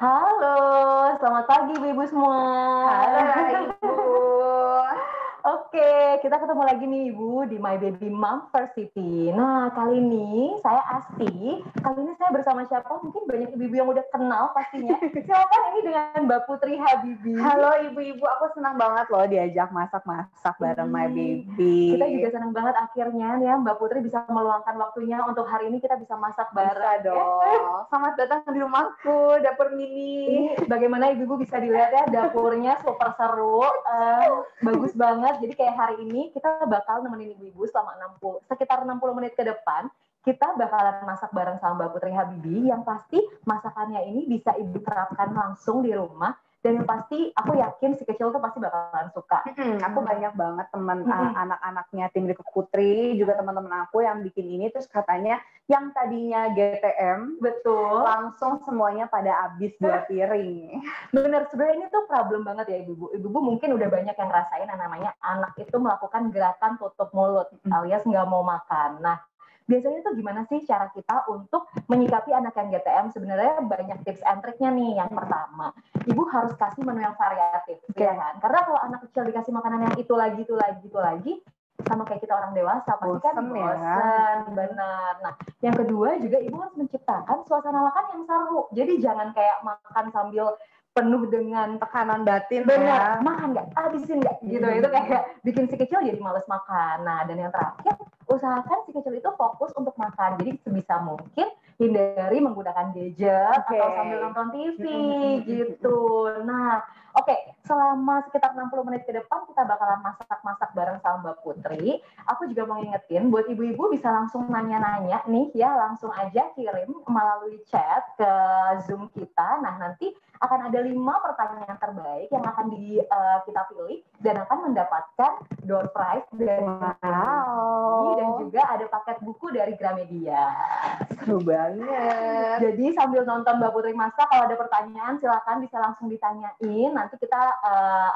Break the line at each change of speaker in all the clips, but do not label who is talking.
Halo, selamat pagi Ibu semua.
Halo Ibu.
Oke, kita ketemu lagi nih Ibu di My Baby Mom Versity. Nah, kali ini saya Asti. Kali ini saya bersama siapa? Mungkin banyak ibu-ibu yang udah kenal pastinya. Silakan ini dengan Mbak Putri Habibi.
Halo ibu-ibu, aku senang banget loh diajak masak-masak bareng My Baby.
Kita juga senang banget akhirnya ya Mbak Putri bisa meluangkan waktunya untuk hari ini kita bisa masak bareng.
Bisa dong. Selamat datang di rumahku, dapur mini.
Ini bagaimana ibu-ibu bisa dilihat ya dapurnya super seru, bagus banget. Jadi kayak hari ini kita bakal nemenin ibu-ibu selama sekitar 60 menit ke depan. Kita bakalan masak bareng sama Mbak Putri Habibi yang pasti masakannya ini bisa ibu terapkan langsung di rumah. Dan yang pasti aku yakin si kecil tuh pasti bakalan suka.
Aku banyak banget teman anak-anaknya tim Riko Putri, juga teman-teman aku yang bikin ini terus katanya yang tadinya GTM
Betul.
langsung semuanya pada habis 2 piring.
Bener, sebenarnya ini tuh problem banget ya ibu-ibu. Ibu-ibu mungkin udah banyak yang ngerasain yang namanya anak itu melakukan gerakan tutup mulut alias nggak mau makan. Nah, biasanya tuh gimana sih cara kita untuk menyikapi anak yang GTM? Sebenarnya banyak tips and triknya nih. Yang pertama, ibu harus kasih menu yang variatif, ya kan? Karena kalau anak kecil dikasih makanan yang itu lagi, sama kayak kita orang dewasa, pasti kan bosen, benar. Nah, yang kedua juga ibu harus menciptakan suasana makan yang seru. Jadi jangan kayak makan sambil penuh dengan
tekanan batin.
Benar, makan nggak, habisin nggak, gitu. Itu kayak bikin si kecil jadi males makan. Nah, dan yang terakhir, usahakan si kecil itu fokus untuk makan. Jadi sebisa mungkin hindari menggunakan gadget atau sambil nonton TV, gitu. Nah, oke, selama sekitar 60 menit ke depan kita bakalan masak-masak bareng sama Mbak Putri. Aku juga mau ngingetin buat ibu-ibu bisa langsung nanya-nanya nih ya, langsung aja kirim melalui chat ke Zoom kita. Nah, nanti akan ada 5 pertanyaan terbaik yang akan kita pilih dan akan mendapatkan door prize dari dan juga ada paket buku dari Gramedia.
Seru banget.
Jadi sambil nonton Mbak Putri masak, kalau ada pertanyaan silakan bisa langsung ditanyain. Nanti kita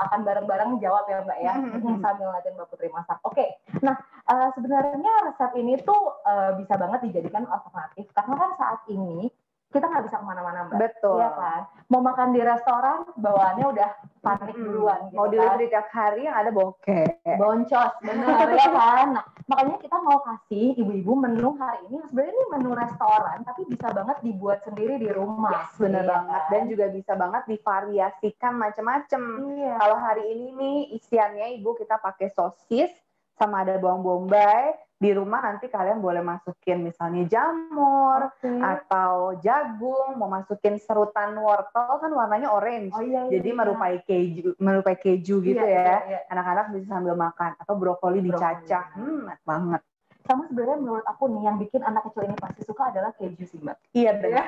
akan bareng-bareng jawab ya Mbak ya, sambil ngeliatin Mbak Putri masak. Oke, nah sebenarnya resep ini tuh bisa banget dijadikan alternatif karena kan saat ini kita nggak bisa kemana-mana Mbak.
Betul.
Iya kan? Mau makan di restoran, bawaannya udah panik duluan.
Gitu, mau delivery tiap hari yang ada bokeh.
Boncos, benar ya kan? Nah, makanya kita mau kasih ibu-ibu menu hari ini. Sebenarnya ini menu restoran, tapi bisa banget dibuat sendiri di rumah.
Yes, bener banget. Kan? Dan juga bisa banget divariasikan macam-macam. Iya. Kalau hari ini nih isiannya ibu kita pakai sosis, sama ada bawang bombay. Di rumah nanti kalian boleh masukin misalnya jamur atau jagung, mau masukin serutan wortel kan warnanya orange, jadi merupai keju gitu ya. Anak-anak bisa sambil makan atau brokoli dicacah, enak banget.
Sama sebenarnya menurut aku nih yang bikin anak kecil ini pasti suka adalah keju sih Mbak.
Iya benar.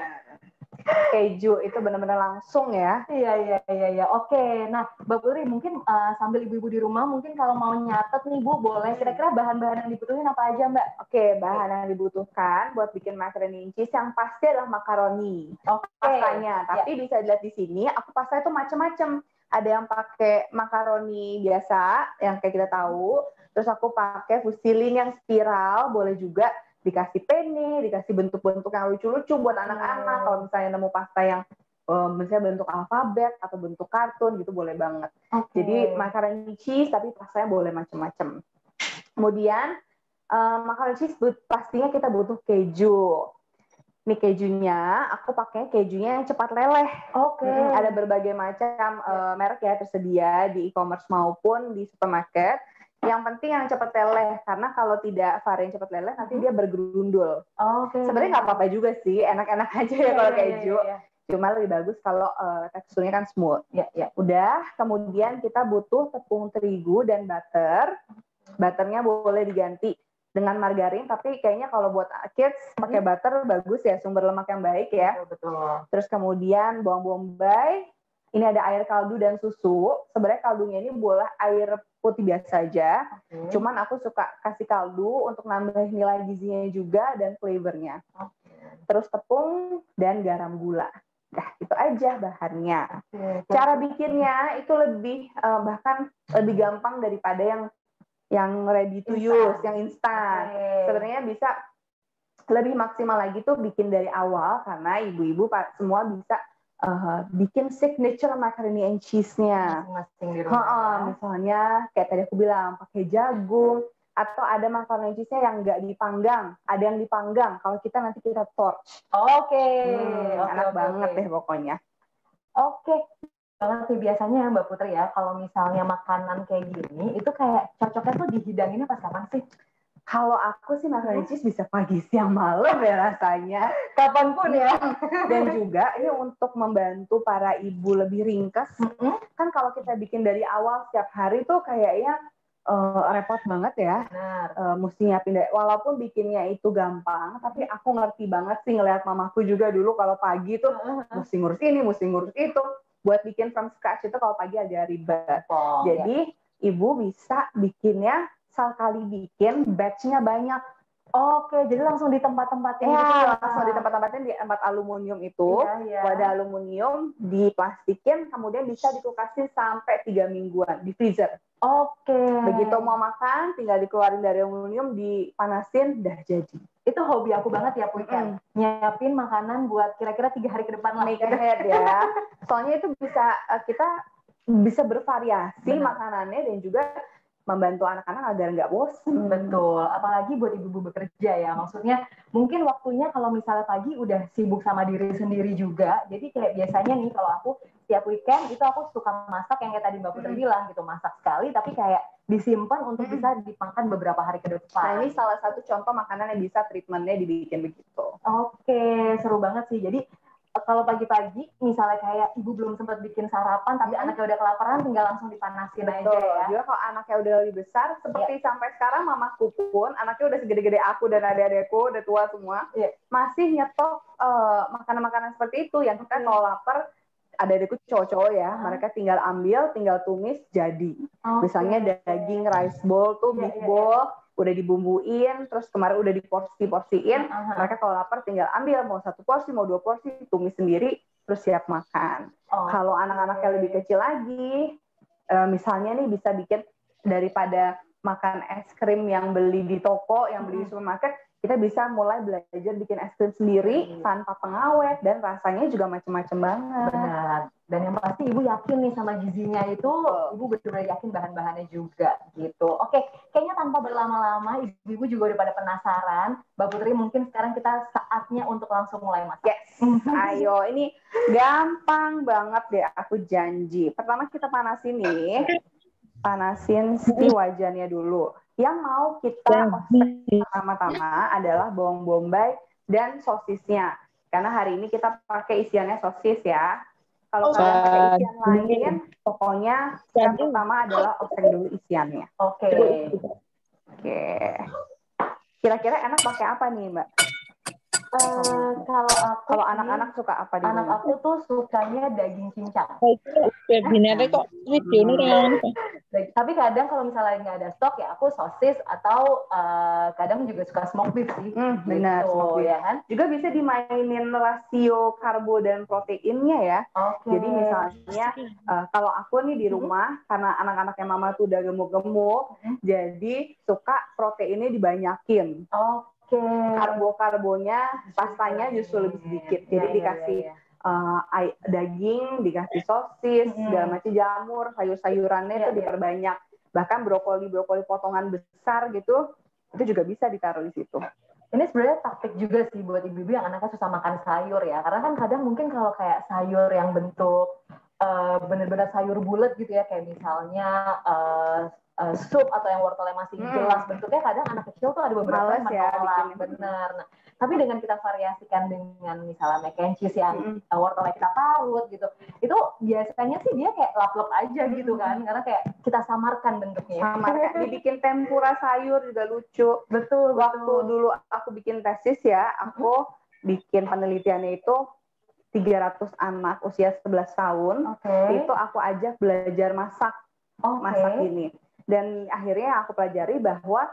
Keju itu benar-benar langsung ya.
Iya. Oke, nah Mbak Putri mungkin sambil ibu-ibu di rumah mungkin kalau mau nyatet nih Bu, boleh kira-kira bahan-bahan yang dibutuhin apa aja Mbak?
Oke, bahan yang dibutuhkan buat bikin macaroni and cheese yang pasti adalah makaroni. Pastanya, tapi bisa dilihat di sini aku pasta itu macam-macam. Ada yang pakai makaroni biasa yang kayak kita tahu, terus aku pakai fusilin yang spiral, boleh juga dikasih penne, dikasih bentuk-bentuk yang lucu-lucu buat anak-anak. Kalau misalnya nemu pasta yang misalnya bentuk alfabet atau bentuk kartun gitu boleh banget. Jadi macaroni cheese tapi pastanya boleh macam-macam. Kemudian macaroni cheese pastinya kita butuh keju. Ini kejunya, aku pakai kejunya yang cepat leleh. Ada berbagai macam merek ya tersedia di e-commerce maupun di supermarket. Yang penting yang cepat leleh, karena kalau tidak varian cepat leleh nanti dia bergerundul. Sebenarnya nggak apa-apa juga sih, enak-enak aja ya kalau keju. Cuma lebih bagus kalau teksturnya kan smooth. Udah, kemudian kita butuh tepung terigu dan butter. Butternya boleh diganti dengan margarin, tapi kayaknya kalau buat kids pakai butter bagus ya, sumber lemak yang baik ya. Betul. Terus kemudian bawang bombay. Ini ada air kaldu dan susu. Sebenarnya kaldunya ini boleh air putih biasa aja. Cuman aku suka kasih kaldu untuk nambah nilai gizinya juga dan flavornya. Terus tepung dan garam gula. Nah, itu aja bahannya. Cara bikinnya itu lebih bahkan lebih gampang daripada yang ready to use, yang instan. Sebenarnya bisa lebih maksimal lagi tuh bikin dari awal karena ibu-ibu semua bisa bikin signature macaroni and cheese-nya.
Masing-masing di rumah.
Misalnya kayak tadi aku bilang pakai jagung, atau ada macaroni and cheese-nya yang nggak dipanggang, ada yang dipanggang. Kalau kita nanti kita torch.
Oke.
Enak banget deh pokoknya.
Oke. Banget sih biasanya Mbak Putri ya, kalau misalnya makanan kayak gini, itu kayak cocoknya tuh dihidanginnya pas kapan sih?
Kalau aku sih macaroni cheese bisa pagi, siang, malam ya rasanya.
Kapanpun ya.
Dan juga ini untuk membantu para ibu lebih ringkes. Kan kalau kita bikin dari awal setiap hari tuh kayaknya repot banget ya. Mesti nyiapin deh. Walaupun bikinnya itu gampang, tapi aku ngerti banget sih ngeliat mamaku juga dulu kalau pagi tuh mesti ngurus ini, mesti ngurus itu. Buat bikin from scratch itu kalau pagi agak ribet. Jadi ibu bisa bikinnya sekali bikin batch-nya banyak.
Oke, jadi langsung di tempat-tempatnya gitu
ya? Langsung di tempat-tempatnya, di tempat aluminium itu. Wadah aluminium diplastikin, kemudian bisa dikulkasin sampai 3 mingguan di freezer.
Oke.
Begitu mau makan, tinggal dikeluarin dari aluminium, dipanasin, dah jadi.
Itu hobi aku banget ya, Puikan. Nyiapin makanan buat kira-kira 3 hari ke depan lah.
Make ahead ya. Soalnya itu bisa kita bisa bervariasi makanannya dan juga membantu anak-anak agar nggak bosan.
Betul, apalagi buat ibu-ibu bekerja ya. Maksudnya mungkin waktunya kalau misalnya pagi udah sibuk sama diri sendiri juga. Jadi kayak biasanya nih kalau aku setiap weekend itu aku suka masak yang kayak tadi Mbak Putri bilang gitu. Masak sekali tapi kayak disimpan untuk bisa dimakan beberapa hari ke depan.
Nah ini salah satu contoh makanan yang bisa treatmentnya dibikin begitu.
Oke, seru banget sih. Jadi kalau pagi-pagi misalnya kayak ibu belum sempat bikin sarapan tapi anaknya udah kelaparan tinggal langsung dipanasin aja ya.
Juga kalau anaknya udah lebih besar seperti sampai sekarang mamaku pun anaknya udah segede-gede aku dan adik-adikku udah tua semua masih nyetok makanan-makanan seperti itu yang kita kalau lapar adik-adikku cowok-cowok ya mereka tinggal ambil tinggal tumis jadi. Misalnya daging rice bowl tuh beef bowl udah dibumbuin, terus kemarin udah diporsi-porsiin, mereka kalau lapar tinggal ambil, mau 1 porsi, mau 2 porsi, tumis sendiri, terus siap makan. Kalau anak-anak yang lebih kecil lagi, misalnya nih bisa bikin daripada makan es krim yang beli di toko, yang beli di supermarket, kita bisa mulai belajar bikin es krim sendiri tanpa pengawet dan rasanya juga macam-macam banget.
Benar. Dan yang pasti ibu yakin nih sama gizinya itu, ibu betul-betul yakin bahan-bahannya juga gitu. Oke, kayaknya tanpa berlama-lama, ibu juga udah pada penasaran. Mbak Putri mungkin sekarang kita saatnya untuk langsung mulai masak.
Yes, ayo ini gampang banget deh aku janji. Pertama kita panasin si wajannya dulu. Yang mau kita ostek pertama-tama adalah bawang bombay dan sosisnya. Karena hari ini kita pakai isiannya sosis ya. Kalau kalian pakai isian lain, pokoknya yang pertama adalah ostek dulu isiannya.
Oke.
Kira-kira enak pakai apa nih, Mbak? Kalau anak-anak suka apa di rumah?
Anak aku tuh sukanya daging cincang.
Webinarnya kok video nih.
Tapi kadang kalau misalnya nggak ada stok ya aku sosis atau kadang juga suka smoke beef sih.
Benar, smoke beef ya kan. Juga bisa dimainin rasio karbo dan proteinnya ya. Jadi misalnya kalau aku nih di rumah karena anak-anaknya mama tuh udah gemuk-gemuk, jadi suka proteinnya dibanyakin. Karbo-karbonya pastanya justru lebih sedikit. Jadi dikasih daging, dikasih sosis, segala macam jamur, sayur-sayurannya itu diperbanyak. Bahkan brokoli potongan besar gitu, itu juga bisa ditaruh di situ.
Ini sebenarnya taktik juga sih buat ibu-ibu yang anaknya susah makan sayur ya. Karena kan kadang mungkin kalau kayak sayur yang bentuk benar-benar sayur bulat gitu ya, kayak misalnya sup atau yang wortelnya masih jelas bentuknya, kadang anak kecil tuh ada beberapa yang menolak. Bener. Nah, tapi dengan kita variasikan dengan misalnya mac and cheese yang wortelnya kita parut gitu, itu biasanya sih dia kayak lap-lap aja gitu kan, karena kayak kita samarkan bentuknya.
Dibikin tempura sayur juga lucu.
Betul.
Waktu dulu aku bikin tesis ya, aku bikin penelitiannya itu 300 anak usia 11 tahun, itu aku ajak belajar masak ini. Dan akhirnya aku pelajari bahwa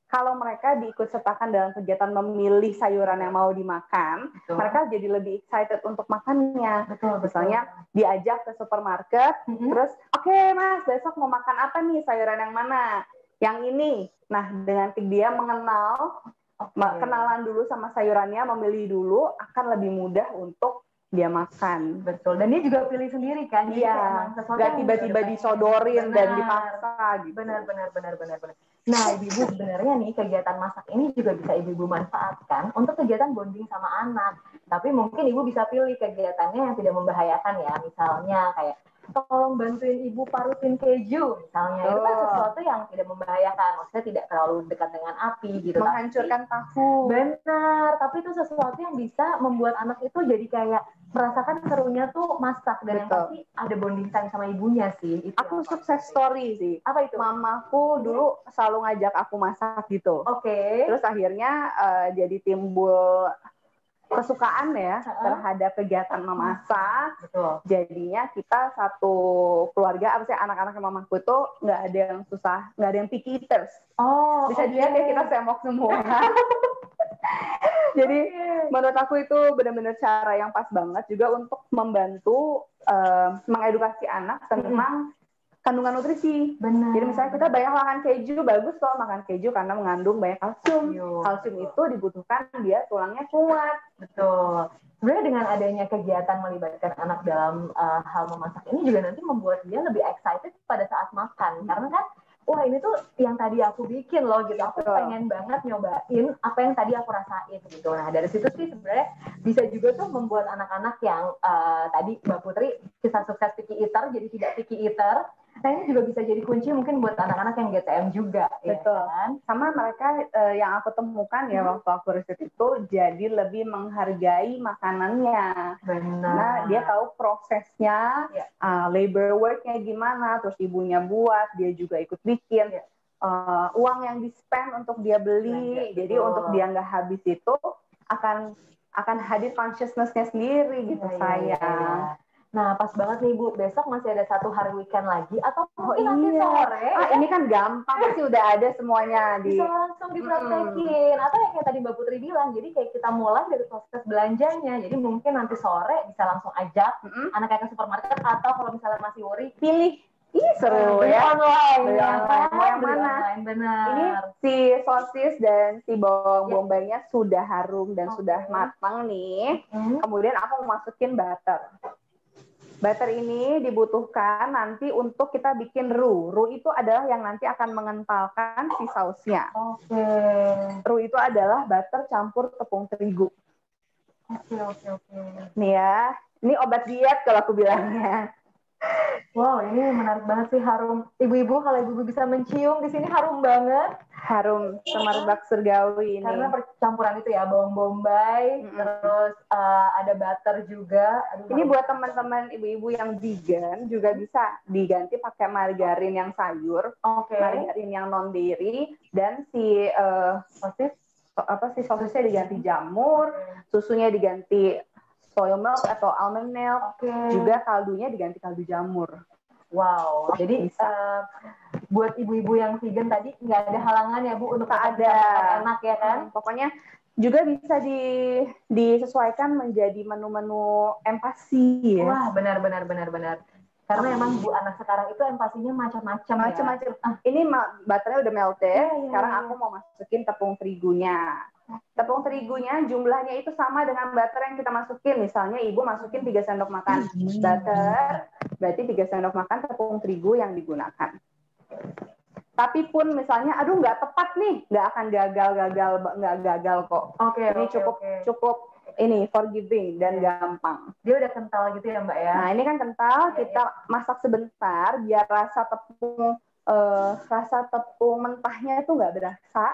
kalau mereka diikut-sertakan dalam kegiatan memilih sayuran yang mau dimakan, mereka jadi lebih excited untuk makannya. Misalnya diajak ke supermarket, terus oke, Mas, besok mau makan apa nih, sayuran yang mana? Yang ini. Nah, dengan dia mengenal, kenalan dulu sama sayurannya, memilih dulu, akan lebih mudah untuk dia makan.
Betul. Dan dia juga pilih sendiri kan. Jadi
Iya.
emang sesuatu
Gak
yang
tiba-tiba
dia
disodorin
benar,
dan dipaksa gitu.
Benar. Nah, ibu-ibu sebenarnya nih kegiatan masak ini juga bisa ibu-ibu manfaatkan untuk kegiatan bonding sama anak. Tapi mungkin ibu bisa pilih kegiatannya yang tidak membahayakan ya. Misalnya kayak tolong bantuin ibu parutin keju misalnya. Itu kan sesuatu yang tidak membahayakan. Maksudnya tidak terlalu dekat dengan api gitu.
Menghancurkan tahu.
Benar, tapi itu sesuatu yang bisa membuat anak itu jadi kayak merasakan serunya tuh masak. Dan yang pasti ada bonding time sama ibunya sih. Itu
aku sukses story sih.
Apa itu?
Mamaku dulu selalu ngajak aku masak gitu.
Oke.
Terus akhirnya jadi timbul kesukaan ya terhadap kegiatan memasak.
Betul.
Jadinya kita satu keluarga, apa sih anak-anak mamaku itu nggak ada yang susah, nggak ada yang picky eaters. Bisa dilihat ya kita semok semua. Jadi menurut aku itu benar-benar cara yang pas banget juga untuk membantu mengedukasi anak tentang kandungan nutrisi.
Benar.
Jadi misalnya kita banyak makan keju, bagus loh makan keju karena mengandung banyak kalsium. Kalsium itu dibutuhkan dia tulangnya kuat.
Betul. Sebenarnya dengan adanya kegiatan melibatkan anak dalam hal memasak ini juga nanti membuat dia lebih excited pada saat makan. Karena kan, wah ini tuh yang tadi aku bikin loh gitu. Aku pengen banget nyobain apa yang tadi aku rasain gitu. Nah dari situ sih sebenarnya bisa juga tuh membuat anak-anak yang tadi Mbak Putri kisah sukses picky eater jadi tidak picky eater. Nah ini juga bisa jadi kunci mungkin buat anak-anak yang GTM juga.
Betul.
Ya kan?
Sama mereka yang aku temukan ya waktu aku riset itu jadi lebih menghargai makanannya.
Benar.
Nah dia tahu prosesnya, labor worknya gimana, terus ibunya buat, dia juga ikut bikin. Uang yang di-spend untuk dia beli, jadi untuk dia nggak habis itu akan hadir consciousness-nya sendiri gitu sayang.
Nah, pas banget nih Bu, besok masih ada satu hari weekend lagi atau mungkin nanti sore.
Ini kan gampang sih udah ada semuanya
bisa langsung dipraktekin. Atau yang kayak tadi Mbak Putri bilang, jadi kayak kita mulai dari proses belanjanya. Jadi mungkin nanti sore bisa langsung ajak anak-anak ke supermarket atau kalau misalnya masih worry, pilih.
Seru ya.
Online.
Mau yang mana?
Benar.
Ini si sosis dan si bawang bombaynya sudah harum dan sudah matang nih. Kemudian aku mau masukin butter. Butter ini dibutuhkan nanti untuk kita bikin roux. Roux itu adalah yang nanti akan mengentalkan si sausnya. Roux itu adalah butter campur tepung terigu.
Oke.
Nih ya, ini obat diet kalau aku bilangnya.
Wow, ini menarik banget sih, harum. Ibu-ibu, kalau ibu-ibu bisa mencium di sini harum banget.
Harum semerbak surgawi ini.
Karena percampuran itu ya, bawang bombay, terus ada butter juga.
Ini buat teman-teman ibu-ibu yang vegan juga bisa diganti pakai margarin yang sayur, margarin yang non dairy, dan si sosisnya diganti jamur, susunya diganti soy milk atau almond milk, juga kaldunya diganti kaldu jamur. Wow, jadi buat ibu-ibu yang vegan tadi nggak ada halangan ya Bu untuk ada
enak ya kan?
Pokoknya juga bisa disesuaikan menjadi menu-menu empasi ya.
Wah, benar. Karena emang Bu anak sekarang itu empasinya macam-macam ya.
Ini butternya udah melted. Sekarang aku mau masukin tepung terigunya. Tepung terigunya jumlahnya itu sama dengan butter yang kita masukin. Misalnya ibu masukin 3 sendok makan butter, berarti 3 sendok makan tepung terigu yang digunakan. Tapi pun misalnya, aduh nggak tepat nih, nggak akan gagal kok. Ini cukup ini forgiving dan gampang.
Dia udah kental gitu ya Mbak ya?
Nah ini kan kental, kita masak sebentar biar rasa tepung mentahnya itu nggak berasa.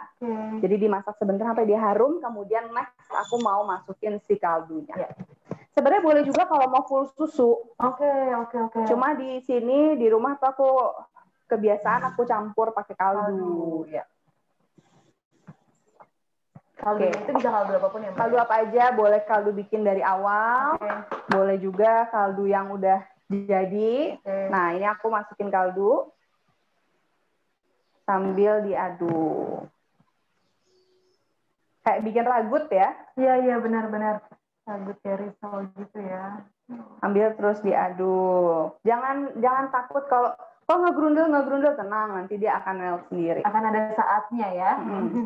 Jadi dimasak sebentar sampai dia harum, kemudian next aku mau masukin si kaldunya. Sebenarnya boleh juga kalau mau full susu.
Oke.
Cuma di sini di rumah tuh aku kebiasaan aku campur pakai kaldu.
Kaldu itu bisa kaldu apapun ya Mbak?
Kaldu apa aja, boleh kaldu bikin dari awal, boleh juga kaldu yang udah jadi. Nah ini aku masukin kaldu sambil diaduk. Kayak bikin ragut ya?
Iya benar. Ragut ya, risol gitu ya.
Ambil terus diaduk. Jangan takut kalau ngegrundel, tenang, nanti dia akan melt sendiri.
Akan ada saatnya ya.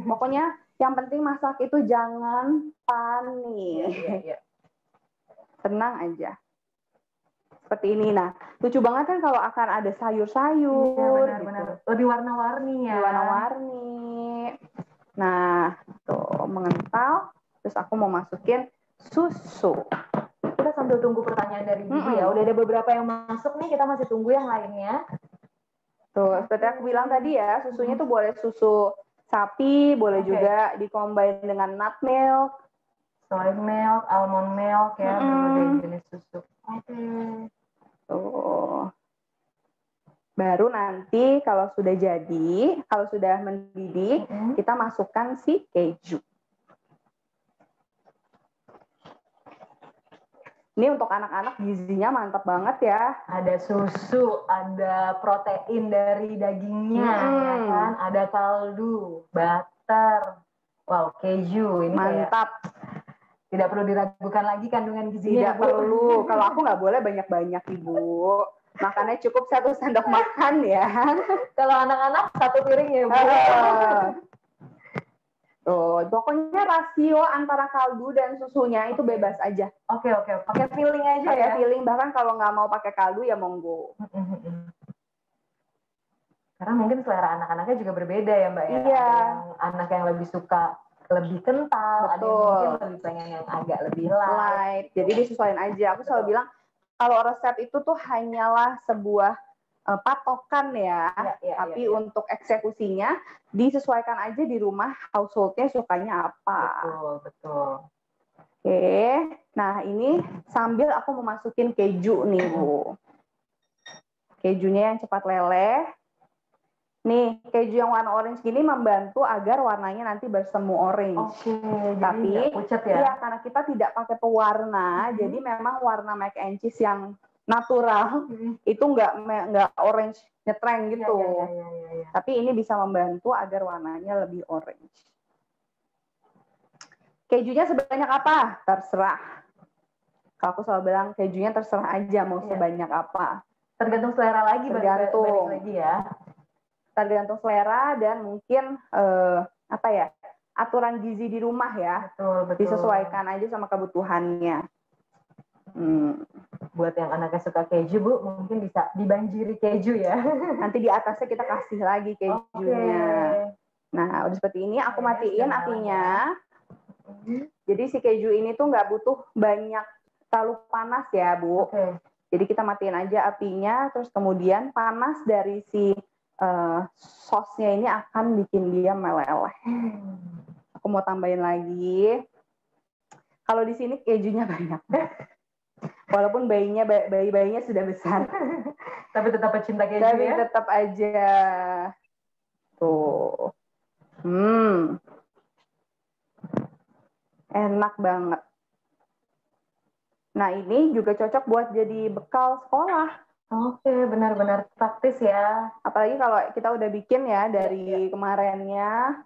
Pokoknya yang penting masak itu jangan panik.
Iya.
tenang aja. Seperti ini. Nah, lucu banget kan kalau akan ada sayur-sayur.
Iya, benar-benar.
Gitu.
Lebih warna-warni ya.
Lebih warna-warni. Nah, tuh mengental. Terus aku mau masukin susu.
Kita sambil tunggu pertanyaan dari Ibu ya. Udah ada beberapa yang masuk nih, kita masih tunggu yang lainnya.
Tuh, seperti aku bilang tadi ya, susunya tuh boleh susu sapi, boleh juga dikombin dengan nut milk,
soy milk, almond milk ya, berbagai jenis susu.
Tuh. Baru nanti kalau sudah jadi, kalau sudah mendidih, kita masukkan si keju. Ini untuk anak-anak gizinya mantap banget ya.
Ada susu, ada protein dari dagingnya, ya kan? Ada kaldu, butter, wow, keju. Ini
mantap.
Tidak perlu diragukan lagi kandungan gizinya.
Tidak perlu. Kalau aku nggak boleh banyak-banyak, Ibu. Makannya cukup 1 sendok makan ya.
Kalau anak-anak 1 piring ya, Bu.
Tuh, pokoknya rasio antara kaldu dan susunya itu bebas aja.
Oke. Pakai feeling aja ya.
Pakai feeling, bahkan kalau nggak mau pakai kaldu ya monggo.
Karena mungkin selera anak-anaknya juga berbeda ya, Mbak ya.
Iya.
Ada yang anak yang lebih suka lebih kental, ada yang mungkin lebih pengen yang agak lebih light.
Jadi disesuaikan aja. Aku selalu bilang kalau resep itu tuh hanyalah sebuah patokan ya, tapi untuk eksekusinya disesuaikan aja di rumah, household-nya sukanya apa.
Betul.
Oke, nah ini sambil aku mau masukin keju nih, Bu. Kejunya yang cepat leleh. Nih, keju yang warna orange gini membantu agar warnanya nanti bersemu orange. Tapi
jadi pucat ya?
Iya, karena kita tidak pakai pewarna, jadi memang warna mac and cheese yang natural itu nggak orange nyetreng gitu.
Iya.
Tapi ini bisa membantu agar warnanya lebih orange. Kejunya sebanyak apa? Terserah. Kalau aku selalu bilang kejunya terserah aja mau sebanyak apa.
Tergantung selera lagi,
tergantung
lagi ya.
Tergantung selera dan mungkin aturan gizi di rumah ya.
Betul.
Disesuaikan aja sama kebutuhannya.
Buat yang anaknya suka keju, Bu, mungkin bisa dibanjiri keju ya.
Nanti di atasnya kita kasih lagi kejunya. Nah, udah seperti ini, aku matiin apinya. Jadi si keju ini tuh nggak butuh banyak terlalu panas ya, Bu. Jadi kita matiin aja apinya, terus kemudian panas dari si sosnya ini akan bikin dia meleleh. Aku mau tambahin lagi. Kalau di sini kejunya banyak. Walaupun bayi-bayinya sudah besar.
Tapi tetap pecinta keju
Tapi
ya?
tetap aja. Tuh. Enak banget. Nah, ini juga cocok buat jadi bekal sekolah.
Oke, benar-benar praktis ya.
Apalagi kalau kita udah bikin ya dari kemarinnya.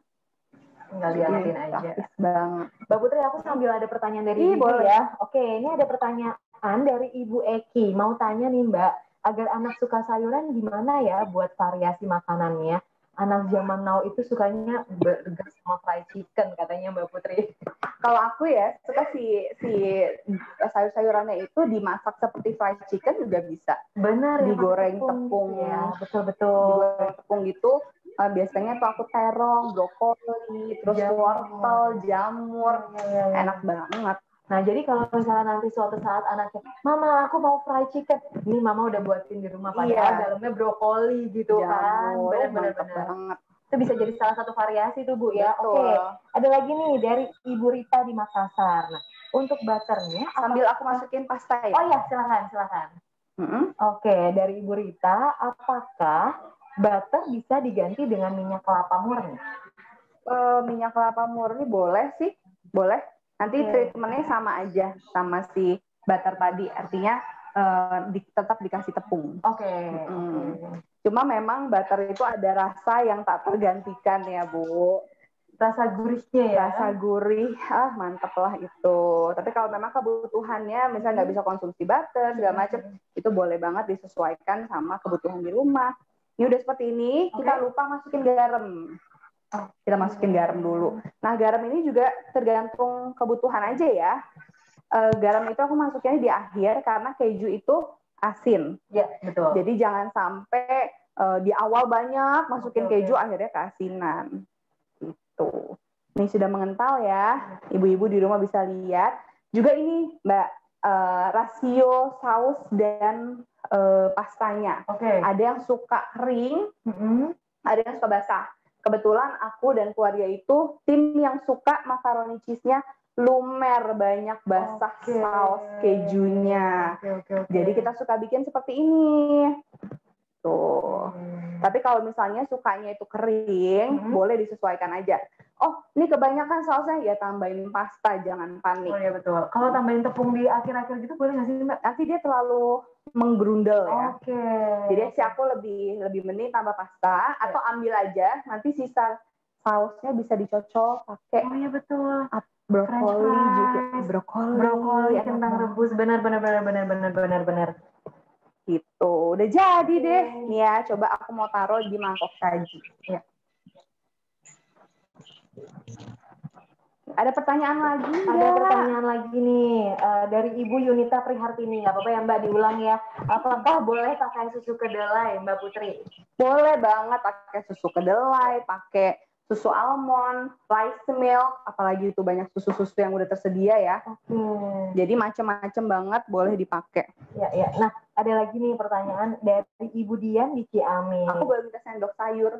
Tinggal diangetin aja.
Praktis banget.
Mbak Putri, aku sambil ada pertanyaan dari Ibu ya. Oke, ini ada pertanyaan dari Ibu Eki. Mau tanya nih Mbak, agar anak suka sayuran gimana ya buat variasi makanannya? Anak zaman now itu sukanya burger sama fried chicken katanya Mbak Putri.
Kalau aku ya suka si sayur-sayurannya itu dimasak seperti fried chicken juga bisa.
Benar ya.
Digoreng tepung
ya. Betul.
Digoreng tepung gitu. Biasanya tuh aku terong, brokoli, terus wortel, jamur, enak banget.
Nah, jadi kalau misalnya nanti suatu saat anaknya, Mama, aku mau fried chicken. Ini Mama udah buatin di rumah, padahal dalamnya brokoli gitu kan.
Benar-benar banget.
Itu bisa jadi salah satu variasi tuh, Bu ya.
Betul.
Oke, ada lagi nih dari Ibu Rita di Makassar. Nah, untuk butternya,
sambil aku masukin pasta ya.
Oh iya, silakan. Oke, dari Ibu Rita, apakah butter bisa diganti dengan minyak kelapa murni?
Minyak kelapa murni boleh sih, boleh. Nanti treatmentnya sama aja sama si butter tadi, artinya tetap dikasih tepung. Cuma memang butter itu ada rasa yang tak tergantikan ya, Bu.
Rasa gurihnya ya?
Rasa gurih, mantep lah itu. Tapi kalau memang kebutuhannya, misalnya nggak bisa konsumsi butter, segala macam, itu boleh banget disesuaikan sama kebutuhan di rumah. Ini udah seperti ini, kita lupa masukin garam. Kita masukin garam dulu. Nah, garam ini juga tergantung kebutuhan aja ya. garam itu aku masukinnya di akhir karena keju itu asin.
Ya, betul.
Jadi jangan sampai di awal banyak masukin keju akhirnya keasinan. Gitu. Ini sudah mengental ya. Ibu-ibu di rumah bisa lihat. Juga ini Mbak, rasio saus dan pastanya. Ada yang suka kering, ada yang suka basah. Kebetulan aku dan keluarga itu tim yang suka makaroni cheese-nya lumer, banyak basah saus kejunya. Jadi kita suka bikin seperti ini. Tuh. Tapi kalau misalnya sukanya itu kering, boleh disesuaikan aja. Oh, ini kebanyakan sausnya, ya tambahin pasta, jangan panik.
Oh iya betul. Kalau tambahin tepung di akhir-akhir gitu boleh nggak sih Mbak?
Nanti dia terlalu menggerundel ya. Jadi sih aku lebih mending tambah pasta atau ambil aja, nanti sisa sausnya bisa dicocol pakai.
Oh iya betul.
Brokoli juga.
Brokoli, kentang rebus, benar.
Gitu, udah jadi deh. Nih ya, coba aku mau taruh di mangkok saji. Ya. Ada pertanyaan lagi?
Ada pertanyaan lagi nih dari Ibu Yunita Prihartini. Nggak apa-apa ya Mbak, diulang ya. Apakah boleh pakai susu kedelai Mbak Putri?
Boleh banget pakai susu kedelai, pakai susu almond, rice milk, apalagi itu banyak susu-susu yang udah tersedia ya. Jadi macam-macam banget boleh dipakai.
Ya. Nah, ada lagi nih pertanyaan dari Ibu Dian di Ciamis.
Aku boleh minta sendok sayur.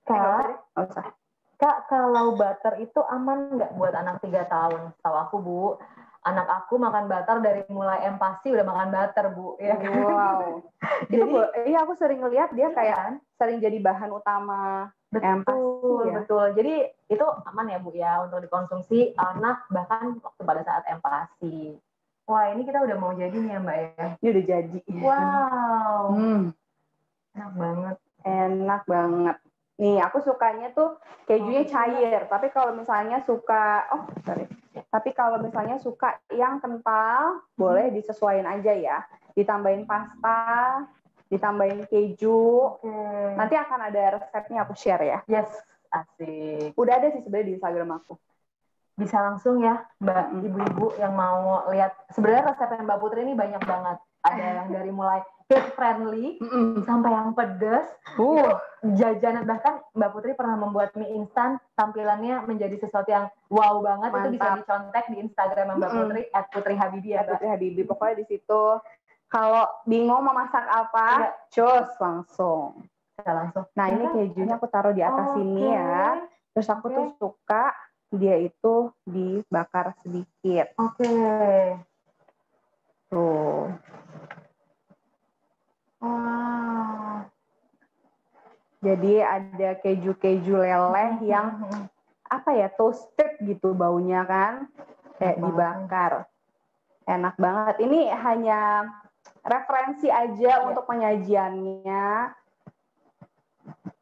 Kak, kalau butter itu aman nggak buat anak 3 tahun? Tahu aku Bu, anak aku makan butter dari mulai empasi udah makan butter Bu. Ya kan?
Wow. Jadi, iya aku sering lihat dia kayak sering jadi bahan utama.
Betul. Jadi itu aman ya Bu ya untuk dikonsumsi anak bahkan waktu pada saat empasi. Wah ini kita udah mau jadi nih ya Mbak ya.
Ini udah jadi.
Wow.
Enak banget. Nih aku sukanya tuh kejunya cair. Tapi kalau misalnya suka, Tapi kalau misalnya suka yang kental, boleh disesuaikan aja ya. Ditambahin pasta, ditambahin keju. Nanti akan ada resepnya aku share ya.
Yes, asik.
Udah ada sih sebenarnya di Instagram aku.
Bisa langsung ya Mbak, ibu-ibu yang mau lihat. Sebenarnya resepnya Mbak Putri ini banyak banget. Ada yang dari mulai kid friendly sampai yang pedas. Jajanan, bahkan Mbak Putri pernah membuat mie instan, tampilannya menjadi sesuatu yang wow banget. Mantap. Itu bisa dicontek di Instagram Mbak Putri @putrihabibie ya.
Putri Habibie. Pokoknya di situ kalau bingung mau masak apa, cus langsung. Nah ini kejunya aku taruh di atas sini ya. Terus aku tuh suka dia itu dibakar sedikit. Tuh. Jadi ada keju-keju leleh yang toasted gitu baunya kan, kayak dibakar. Enak banget. Ini hanya referensi aja untuk penyajiannya.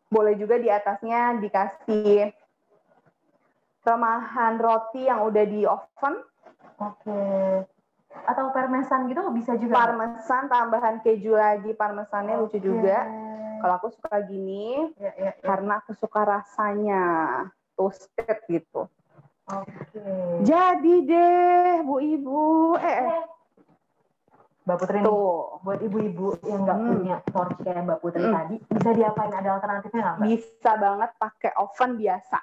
Boleh juga di atasnya dikasih remahan roti yang udah di oven.
Atau parmesan gitu bisa juga.
Parmesan, tambahan keju lagi, parmesannya lucu juga. Kalau aku suka gini, karena aku suka rasanya toasted gitu. Jadi deh, Bu Ibu.
Mbak Putri tuh, buat ibu-ibu yang nggak punya porsi kayak Mbak Putri tadi, bisa diapain? Ada alternatifnya nggak Mbak?
Bisa banget pakai oven biasa.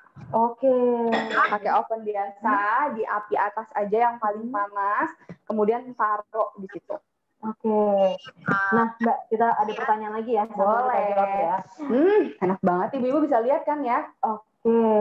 Pakai oven biasa, di api atas aja yang paling panas, kemudian taruh di situ.
Nah Mbak, kita ada pertanyaan lagi ya.
Boleh. Ya. Enak banget, ibu-ibu bisa lihat kan ya?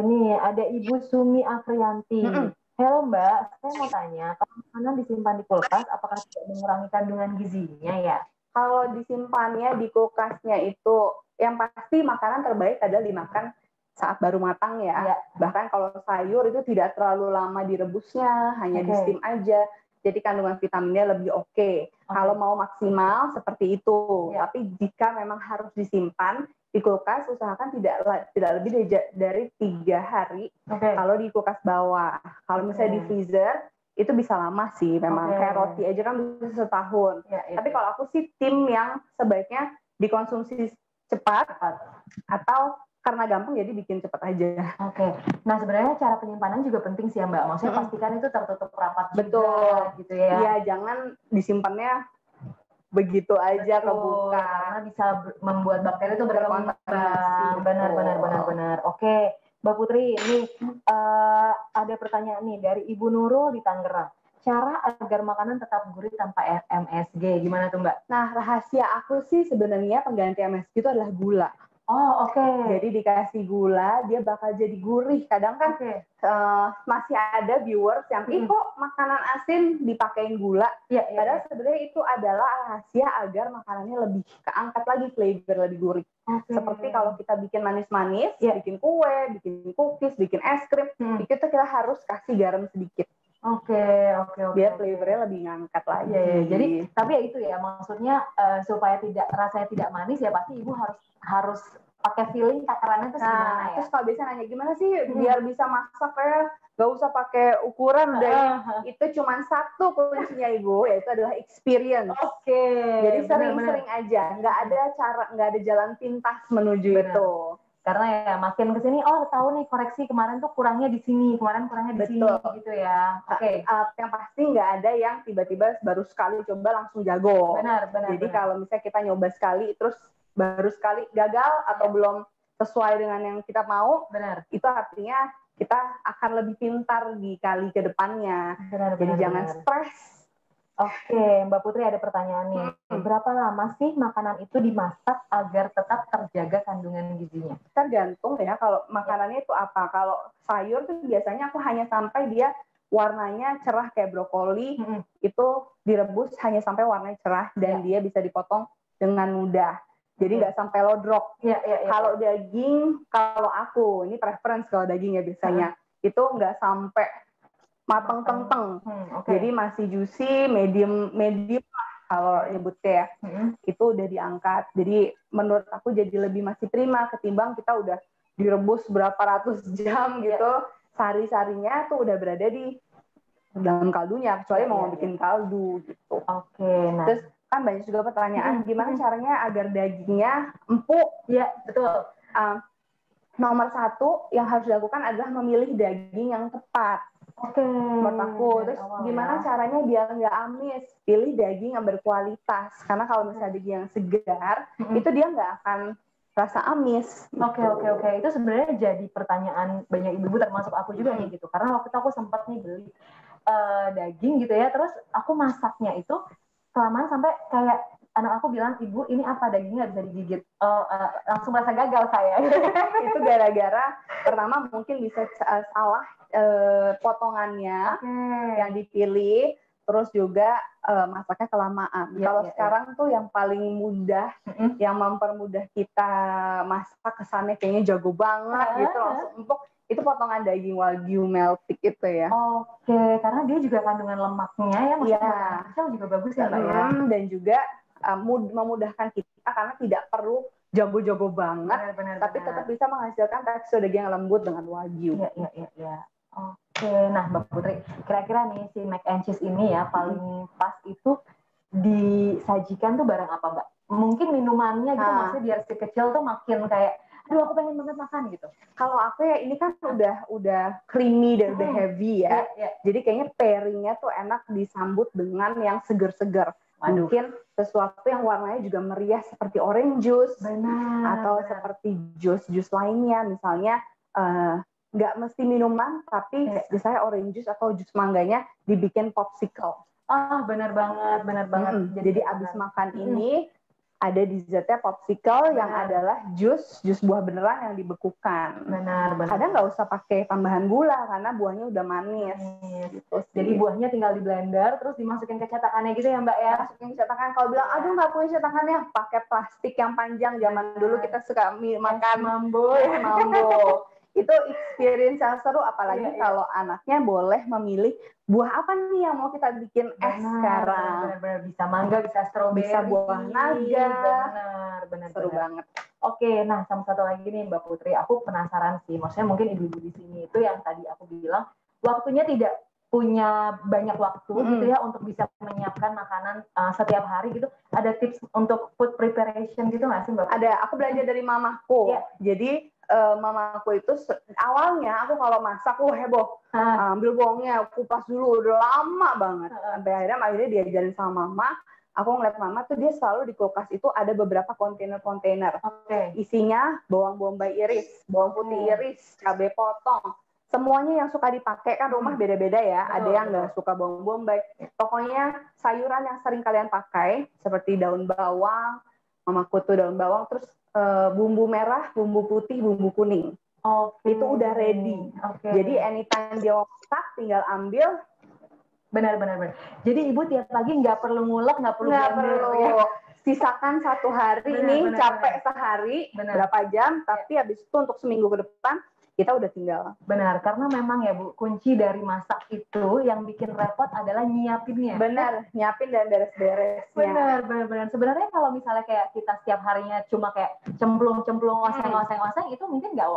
Nih ada Ibu Sumi Afrianti. Halo Mbak, saya mau tanya, kalau makanan disimpan di kulkas, apakah tidak mengurangi kandungan gizinya ya?
Kalau disimpannya di kulkasnya itu, yang pasti makanan terbaik adalah dimakan saat baru matang ya. Bahkan kalau sayur itu tidak terlalu lama direbusnya, hanya di steam aja. Jadi kandungan vitaminnya lebih oke. Kalau mau maksimal seperti itu. Tapi jika memang harus disimpan di kulkas, usahakan tidak lebih dari 3 hari. Kalau di kulkas bawah. Kalau misalnya di freezer, itu bisa lama sih memang. Kayak roti aja kan bisa setahun. Tapi kalau aku sih tim yang sebaiknya dikonsumsi cepat atau karena gampang jadi bikin cepet aja.
Oke. Nah sebenarnya cara penyimpanan juga penting sih ya Mbak. Maksudnya pastikan itu tertutup rapat
Betul.
juga gitu ya.
Iya, jangan disimpannya begitu aja kebuka.
Karena bisa membuat bakteri itu berkembang. Benar. Oke. Mbak Putri, ini ada pertanyaan nih dari Ibu Nurul di Tangerang. Cara agar makanan tetap gurih tanpa MSG, gimana tuh Mbak?
Nah, rahasia aku sih sebenarnya pengganti MSG itu adalah gula.
Oh, oke.
Jadi dikasih gula, dia bakal jadi gurih. Kadang kan masih ada viewers yang, kok makanan asin dipakein gula. Padahal sebenarnya itu adalah rahasia agar makanannya lebih keangkat lagi, flavor lebih gurih. Seperti kalau kita bikin manis-manis, bikin kue, bikin cookies, bikin es krim, itu kita harus kasih garam sedikit.
Oke.
Biar flavornya lebih ngangkat lagi.
Jadi tapi ya itu ya maksudnya supaya rasanya tidak manis ya pasti ibu harus pakai feeling takarannya itu gimana ya.
Terus kalau biasanya nanya gimana sih biar bisa masak ya nggak usah pakai ukuran itu cuma satu kuncinya ibu, yaitu adalah experience. Jadi sering-sering aja, nggak ada jalan pintas menuju itu.
Karena ya makin kesini, tahu nih koreksi kemarin tuh kurangnya di sini, kemarin kurangnya di sini gitu ya.
Yang pasti nggak ada yang tiba-tiba baru sekali coba langsung jago.
Benar.
Jadi kalau misalnya kita nyoba sekali, terus baru sekali gagal atau belum sesuai dengan yang kita mau, itu artinya kita akan lebih pintar di kali ke depannya. Jadi jangan stres.
Oke, Mbak Putri ada pertanyaan nih. Berapa lama sih makanan itu dimasak agar tetap terjaga kandungan gizinya?
Tergantung ya, kalau makanannya itu apa. Kalau sayur tuh biasanya aku hanya sampai dia warnanya cerah kayak brokoli, itu direbus hanya sampai warnanya cerah dan dia bisa dipotong dengan mudah. Jadi nggak sampai lodrok. Kalau daging, kalau aku, ini preference kalau daging ya biasanya, itu nggak sampai mateng teng-teng. Jadi masih juicy, medium lah kalau nyebutnya ya. Itu udah diangkat. Jadi menurut aku jadi lebih masih terima ketimbang kita udah direbus berapa ratus jam gitu. Sari-sarinya tuh udah berada di dalam kaldunya, kecuali mau bikin kaldu gitu. Terus kan banyak juga pertanyaan, gimana caranya agar dagingnya empuk?
Iya, betul.
Nomor satu yang harus dilakukan adalah memilih daging yang tepat. Menurut aku. Terus gimana caranya biar nggak amis? Pilih daging yang berkualitas. Karena kalau misalnya daging yang segar, itu dia nggak akan rasa amis.
Oke. Itu sebenarnya jadi pertanyaan banyak ibu-ibu termasuk aku juga nih gitu. Karena waktu itu aku sempat nih beli daging gitu ya. Terus aku masaknya itu kelamaan sampai kayak anak aku bilang, ibu ini apa dagingnya nggak bisa digigit. Langsung merasa gagal saya.
Itu gara-gara pertama mungkin bisa salah potongannya yang dipilih, terus juga masaknya kelamaan. Kalau sekarang tuh yang paling mudah, yang mempermudah kita masak kesannya kayaknya jago banget gitu, langsung empuk, itu potongan daging wagyu meltik itu ya.
Karena dia juga kandungan lemaknya ya, maksudnya juga bagus ya Mbak ya.
Dan juga memudahkan kita karena tidak perlu jago-jago banget, tapi tetap bisa menghasilkan tekstur daging yang lembut dengan wagyu.
Iya. Nah Mbak Putri, kira-kira nih si mac and cheese ini ya paling pas itu disajikan tuh bareng apa Mbak? Mungkin minumannya gitu, maksudnya biar si kecil tuh makin kayak, aduh aku pengen banget makan gitu.
Kalau aku ya ini kan udah creamy dan udah heavy ya. Jadi kayaknya pairingnya tuh enak disambut dengan yang seger-seger. Mungkin sesuatu yang warnanya juga meriah seperti orange juice atau seperti jus lainnya, misalnya nggak mesti minuman, tapi misalnya orange juice atau jus mangganya dibikin popsicle.
Benar banget.
Jadi abis makan ini ada dessertnya popsicle yang adalah jus buah beneran yang dibekukan.
Benar.
Kadang nggak usah pakai tambahan gula karena buahnya udah manis.
Gitu. Jadi buahnya tinggal di blender terus dimasukin ke cetakannya gitu ya Mbak ya.
Masukin ke cetakan. Kalau bilang aduh nggak punya cetakannya, pakai plastik yang panjang. Zaman dulu kita suka makan mambo. Itu experience yang seru, apalagi kalau anaknya boleh memilih buah apa nih yang mau kita bikin es sekarang.
Benar, bisa mangga, bisa stroberi,
bisa buah naga.
Benar.
Seru banget.
Nah sama satu lagi nih Mbak Putri, aku penasaran sih, maksudnya mungkin ibu-ibu di sini itu yang tadi aku bilang waktunya tidak punya banyak waktu gitu ya untuk bisa menyiapkan makanan setiap hari gitu. Ada tips untuk food preparation gitu nggak sih Mbak?
Ada, aku belajar dari mamaku. Jadi mamaku itu awalnya aku kalau masak heboh. Ambil bawangnya, kupas dulu, udah lama banget. Sampai akhirnya diajarin sama mama. Aku ngeliat mama tuh dia selalu di kulkas itu ada beberapa kontainer-kontainer. Isinya bawang bombay iris, bawang putih iris, cabai potong. Semuanya yang suka dipakai, kan rumah beda-beda ya. Ada yang nggak suka bawang bombay. Pokoknya sayuran yang sering kalian pakai seperti daun bawang, mamaku tuh daun bawang, terus bumbu merah, bumbu putih, bumbu kuning. Itu udah ready. Jadi anytime dia mau masak, tinggal ambil.
Benar. Jadi ibu tiap pagi nggak perlu ngulek, nggak perlu
ya. Sisakan 1 hari capek sehari, berapa jam, tapi habis itu untuk seminggu ke depan kita udah tinggal.
Benar, karena memang ya Bu, kunci dari masak itu yang bikin repot adalah nyiapinnya.
Benar, nyiapin dan beres-beresnya.
Benar. Sebenarnya kalau misalnya kayak kita setiap harinya cuma kayak cemplung, oseng, itu mungkin nggak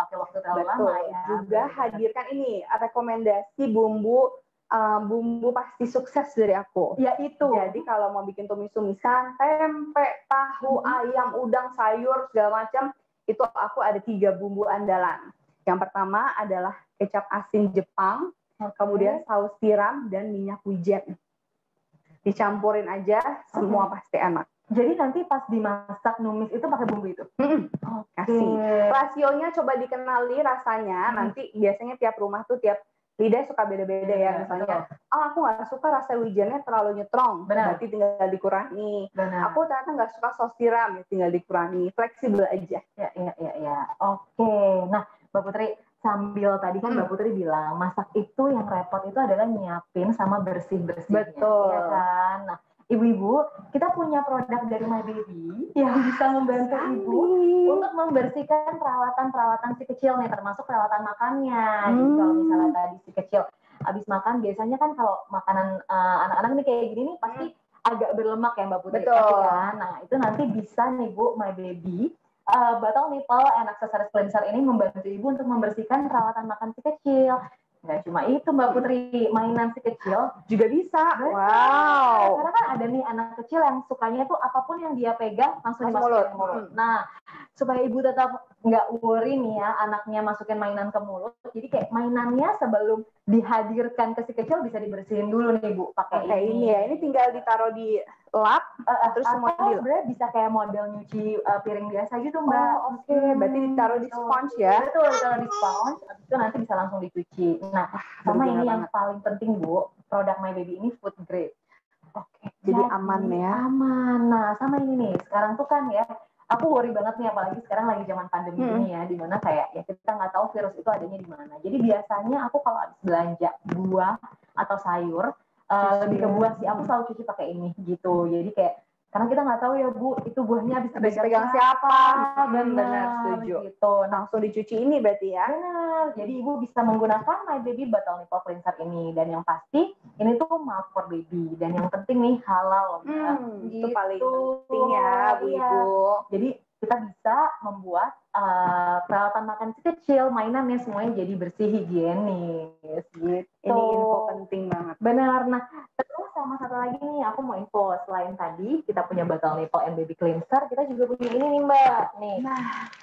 pakai waktu terlalu lama ya.
Juga hadirkan ini rekomendasi bumbu pasti sukses dari aku.
Ya itu.
Jadi kalau mau bikin tumis-tumisan, tempe, tahu, ayam, udang, sayur, segala macam, itu aku ada 3 bumbu andalan. Yang pertama adalah kecap asin Jepang, kemudian saus tiram dan minyak wijen. Dicampurin aja, semua pasti enak.
Jadi nanti pas dimasak numis itu pakai bumbu itu?
Kasih. Rasionya coba dikenali rasanya, nanti biasanya tiap rumah tuh tiap lidah suka beda-beda ya, misalnya aku nggak suka rasa wijennya terlalu nyetrong, berarti tinggal dikurangi. Aku ternyata nggak suka saus tiram, ya tinggal dikurangi, fleksibel aja.
Ya. Oke. Nah Mbak Putri, sambil tadi kan Mbak Putri bilang masak itu yang repot itu adalah nyiapin sama bersih-bersihnya.
Betul.
Ya kan? Nah ibu-ibu, kita punya produk dari My Baby yang bisa membantu ibu untuk membersihkan peralatan-peralatan si kecil nih, termasuk peralatan makannya. Jadi kalau misalnya tadi si kecil habis makan, biasanya kan kalau makanan anak-anak nih kayak gini nih pasti agak berlemak ya Mbak Putri.
Betul.
Kan? Nah itu nanti bisa nih Bu, My Baby Bottle Nipple and Accessories Cleanser ini membantu ibu untuk membersihkan peralatan makan si kecil. Nggak cuma itu Mbak Putri, mainan si kecil juga bisa.
Wow.
Karena kan ada nih anak kecil yang sukanya tuh apapun yang dia pegang langsung dimasukin ke mulut. Nah, supaya ibu tetap nggak worry nih ya anaknya masukin mainan ke mulut. Jadi kayak mainannya sebelum dihadirkan ke si kecil bisa dibersihin dulu nih Bu pakai
ini ya. Ini tinggal ditaruh di lap terus semua
sebenarnya bisa kayak model nyuci piring biasa gitu Mbak.
Oke. Berarti ditaruh di sponge ya.
Betul, ditaruh di sponge, habis itu nanti bisa langsung dicuci. Nah, sama ini yang paling penting Bu, produk My Baby ini food grade.
Jadi aman ya.
Aman. Nah, sama ini nih, sekarang tuh kan ya, aku worry banget nih apalagi sekarang lagi zaman pandemi ini ya, dimana kayak ya kita nggak tahu virus itu adanya di mana. Jadi biasanya aku kalau habis belanja buah atau sayur, lebih ke buah sih, aku selalu cuci pakai ini gitu. Jadi kayak karena kita nggak tahu ya Bu, itu buahnya habis
pegang siapa.
Benar,
setuju.
Gitu.
Langsung dicuci ini berarti ya.
Benar. Jadi ibu bisa menggunakan My Baby Bottle Nipple Cleanser ini, dan yang pasti ini tuh mild for baby, dan yang penting nih halal.
Itu paling penting ya Bu Ibu.
Jadi kita bisa membuat peralatan makan si kecil, mainannya semuanya jadi bersih, higienis gitu.
Ini info penting banget.
Benar. Nah, terus sama satu lagi nih, aku mau info selain tadi kita punya Bottle Nipple and Baby Cleanser, kita juga punya ini nih Mbak. Nih,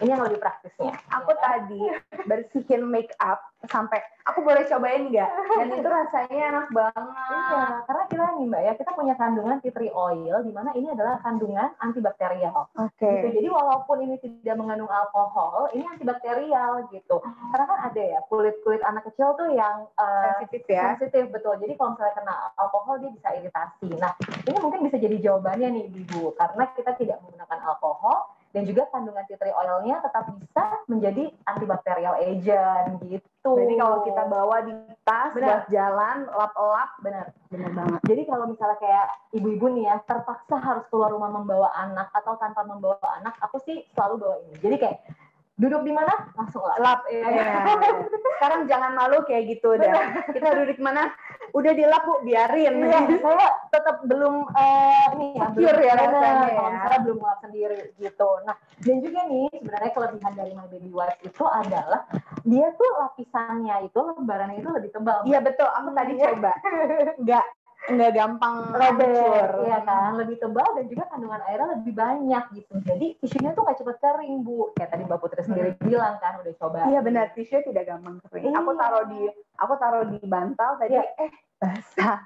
ini yang lebih praktisnya.
Aku tadi bersihin make up sampai aku boleh cobain nggak? Dan itu rasanya enak banget.
Iya, karena kita nih Mbak ya, kita punya kandungan tea tree oil, di mana ini adalah kandungan antibakterial. Gitu. Jadi walaupun ini tidak mengandung alkohol, ini antibakterial gitu. Karena kan ada ya kulit anak kecil tuh yang
sensitif ya.
Sensitif, betul. Jadi kalau misalnya kena alkohol dia bisa iritasi. Nah, ini mungkin bisa jadi jawabannya nih Ibu, karena kita tidak menggunakan alkohol dan juga kandungan tea tree oil-nya tetap bisa menjadi antibakterial agent gitu.
Jadi kalau kita bawa di tas buat jalan, lap-lap, benar banget.
Jadi kalau misalnya kayak ibu-ibu nih ya, terpaksa harus keluar rumah membawa anak atau tanpa membawa anak, aku sih selalu bawa ini. Jadi kayak duduk di mana langsung lap.
Sekarang jangan malu kayak gitu dah. Kita duduk mana? Udah dilap Bu, biarin.
Saya tetap belum
pure ya rasanya.
Kalau misalnya belum ngelap sendiri gitu. Nah, dan juga nih sebenarnya kelebihan dari My Baby Wipes itu adalah dia tuh lapisannya itu, lembarannya itu lebih tebal.
Iya betul, aku tadi coba. nggak gampang
robek,
hancur.
iya kan, lebih tebal dan juga kandungan airnya lebih banyak gitu. Jadi tisunya tuh nggak cepet kering Bu. Kayak tadi Mbak Putri sendiri bilang kan udah coba.
Iya benar, tisu tidak gampang kering.
Iya.
Aku taruh di bantal tadi, basah.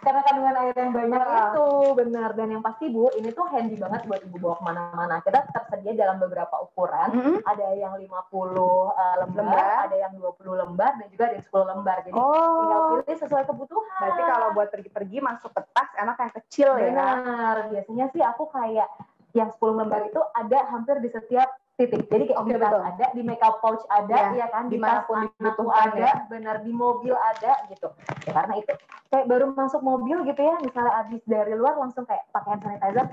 Karena kandungan air yang banyak itu, benar. Dan yang pasti Bu, ini tuh handy banget buat Ibu bawa kemana-mana. Kita tersedia dalam beberapa ukuran. Ada yang 50 lembar, ada yang 20 lembar, dan juga ada yang 10 lembar. Jadi tinggal pilih sesuai kebutuhan.
Berarti kalau buat pergi-pergi masuk ke tas, enak yang kecil ya?
Benar. Biasanya sih aku kayak yang 10 lembar itu ada hampir di setiap titik. Jadi kayak di tas ada, di makeup pouch ada, ya kan, di tas anakku ada, benar, di mobil ada gitu. Ya, karena itu kayak baru masuk mobil gitu ya, misalnya habis dari luar langsung kayak pakai hand sanitizer,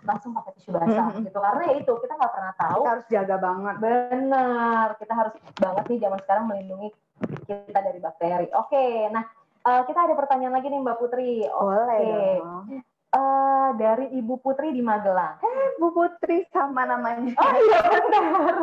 langsung pakai tisu basah gitu. Karena ya itu kita nggak pernah tahu.
Kita harus jaga banget.
Benar, kita harus banget nih zaman sekarang melindungi kita dari bakteri. Oke, nah kita ada pertanyaan lagi nih Mbak Putri.
Boleh dong.
Dari Ibu Putri di Magelang.
Bu Putri sama namanya.
Oh iya benar.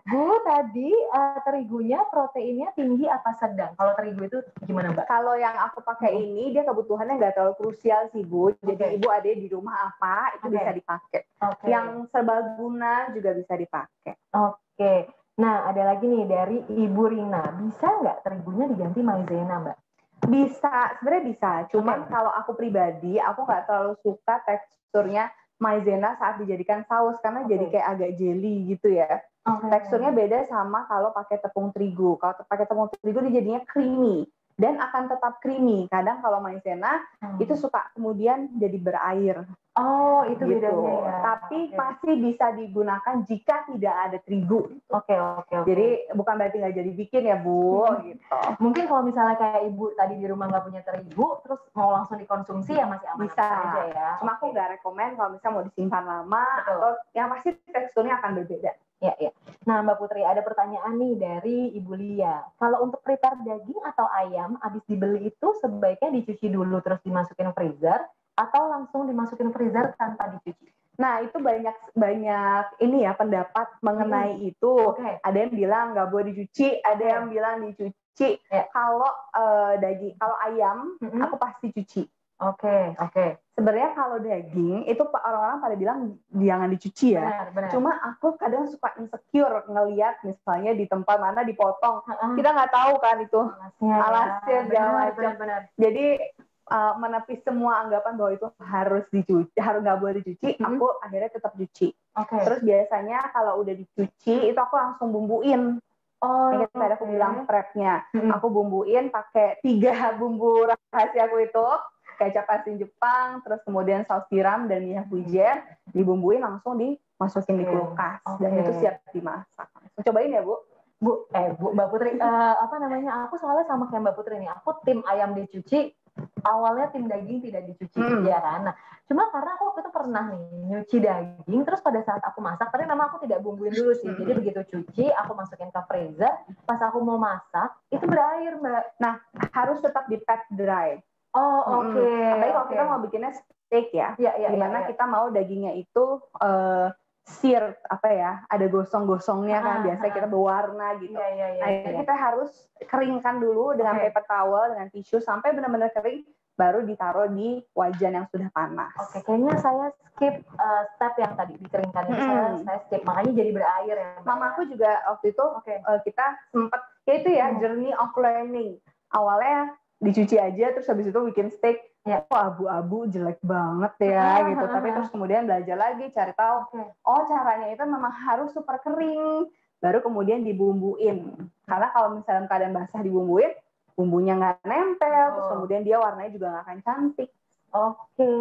Bu, tadi terigunya proteinnya tinggi apa sedang? Kalau terigu itu gimana Mbak?
Kalau yang aku pakai ini, dia kebutuhannya nggak terlalu krusial sih Bu. Jadi Ibu ada di rumah apa, itu bisa dipakai. Yang serbaguna juga bisa dipakai.
Oke. Nah, ada lagi nih dari Ibu Rina. Bisa nggak terigunya diganti maizena Mbak?
Bisa, sebenarnya bisa. Cuman kalau aku pribadi, aku nggak terlalu suka teksturnya maizena saat dijadikan saus karena jadi kayak agak jelly gitu ya. Teksturnya beda sama kalau pakai tepung terigu. Kalau pakai tepung terigu dia jadinya creamy dan akan tetap creamy. Kadang kalau maizena itu suka kemudian jadi berair.
Oh, itu
gitu.
Bedanya ya.
Tapi masih bisa digunakan jika tidak ada terigu.
Oke.
Jadi bukan berarti nggak jadi bikin ya Bu, gitu.
Mungkin kalau misalnya kayak Ibu tadi di rumah nggak punya terigu, terus mau langsung dikonsumsi ya masih aman aja ya.
Cuma aku nggak rekomen kalau misalnya mau disimpan lama atau yang pasti teksturnya akan berbeda.
Iya. Nah Mbak Putri ada pertanyaan nih dari Ibu Lia. Kalau untuk prepare daging atau ayam habis dibeli itu sebaiknya dicuci dulu terus dimasukin freezer atau langsung dimasukin freezer tanpa dicuci?
Nah itu banyak ini ya pendapat mengenai itu. Ada yang bilang nggak boleh dicuci, ada yang bilang dicuci. Kalau kalau ayam aku pasti cuci.
Oke.
Sebenarnya kalau daging itu orang-orang pada bilang jangan dicuci ya.
Benar.
Cuma aku kadang suka insecure ngelihat misalnya di tempat mana dipotong. Kita nggak tahu kan itu alasnya segala macam. Jadi menepis semua anggapan bahwa itu harus dicuci, harus nggak boleh dicuci. Aku akhirnya tetap cuci. Terus biasanya kalau udah dicuci itu aku langsung bumbuin. Yang tadi aku bilang prepnya. Aku bumbuin pakai 3 bumbu rahasia aku itu. Kecap asin Jepang, terus kemudian saus tiram dan minyak wijen, dibumbuin langsung dimasukin di kulkas dan itu siap dimasak. Cobain ya Bu.
Bu Mbak Putri, aku soalnya sama kayak Mbak Putri nih. Aku tim ayam dicuci, awalnya tim daging tidak dicuci, ya kan. Nah, cuma karena aku waktu itu pernah nih nyuci daging, terus pada saat aku masak, tapi memang aku tidak bumbuin dulu sih. Jadi begitu cuci, aku masukin ke freezer. Pas aku mau masak, itu berair Mbak.
Nah, harus tetap di pat dry.
Oke.
Apalagi kalau kita mau bikinnya steak ya, dimana kita mau dagingnya itu seared ada gosong-gosongnya kan, biasanya kita berwarna gitu. Nah, kita harus keringkan dulu dengan paper towel, dengan tisu sampai benar-benar kering, baru ditaruh di wajan yang sudah panas.
Kayaknya saya skip step yang tadi dikeringkan itu, saya skip, makanya jadi berair ya.
Mama aku juga waktu itu kita sempat journey of learning. Awalnya dicuci aja, terus habis itu bikin steak, abu-abu jelek banget ya gitu. Tapi terus kemudian belajar lagi, cari tahu, caranya itu memang harus super kering, baru kemudian dibumbuin. Karena kalau misalnya keadaan basah dibumbuin, bumbunya nggak nempel, terus kemudian dia warnanya juga nggak akan cantik.
Oke,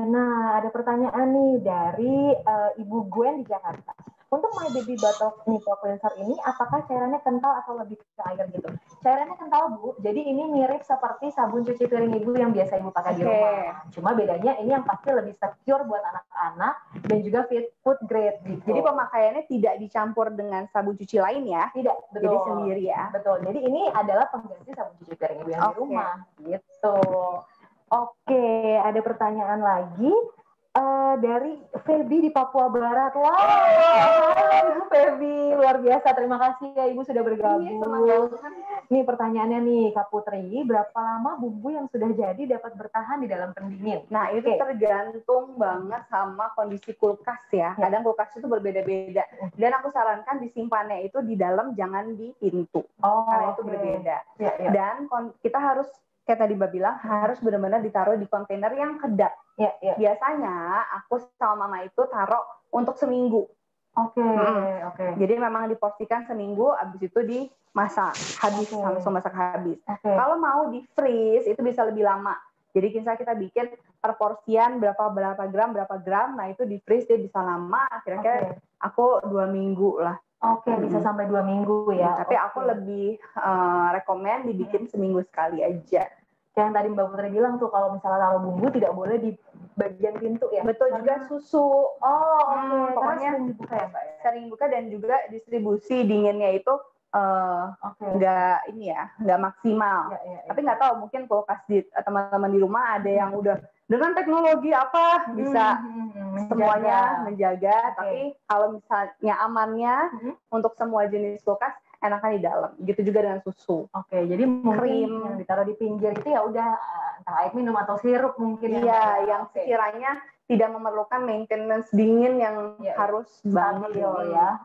nah ada pertanyaan nih dari Ibu Gwen di Jakarta. Untuk My Baby Bottle Nipple Cleanser ini, apakah cairannya kental atau lebih ke air gitu? Cairannya kental Bu, jadi ini mirip seperti sabun cuci piring Ibu yang biasa Ibu pakai di rumah. Cuma bedanya ini yang pasti lebih secure buat anak-anak dan juga food grade gitu.
Jadi pemakaiannya tidak dicampur dengan sabun cuci lain ya?
Tidak, betul.
Jadi sendiri ya?
Betul, jadi ini adalah pengganti sabun cuci piring Ibu yang di rumah gitu. Oke, ada pertanyaan lagi. Dari Feby di Papua Barat. Wow, Feby luar biasa. Terima kasih ya Ibu sudah bergabung. Nih pertanyaannya nih Kak Putri, berapa lama bumbu yang sudah jadi dapat bertahan di dalam pendingin?
Nah itu tergantung banget sama kondisi kulkas ya. Kadang kulkas itu berbeda-beda. Dan aku sarankan disimpannya itu di dalam, jangan di pintu. Karena itu berbeda. Dan kita harus, kayak tadi Mbak bilang, harus benar-benar ditaruh di kontainer yang kedap. Biasanya aku sama Mama itu taruh untuk seminggu. Oke. Jadi memang diporsikan seminggu, abis itu dimasak habis, langsung masak habis. Kalau mau di freeze itu bisa lebih lama. Jadi kita bikin per porsian berapa gram, nah itu di freeze dia bisa lama. Kira-kira aku 2 minggu lah.
Bisa sampai 2 minggu ya.
Tapi aku lebih rekomen dibikin seminggu sekali aja.
Yang tadi Mbak Putri bilang tuh kalau misalnya taruh bumbu tidak boleh di bagian pintu ya.
Betul, juga susu.
Pokoknya
sering dibuka ya Mbak. Sering buka, dan juga distribusi dinginnya itu nggak maksimal. Tapi nggak tahu, mungkin kulkas teman-teman di rumah ada yang udah dengan teknologi apa bisa semuanya menjaga. Tapi kalau misalnya amannya untuk semua jenis kulkas, enakan di dalam. Gitu juga dengan susu.
Jadi mungkin yang ditaruh di pinggir itu ya udah entah air minum atau sirup mungkin.
Iya, yang sekiranya tidak memerlukan maintenance dingin yang harus
stabil ya.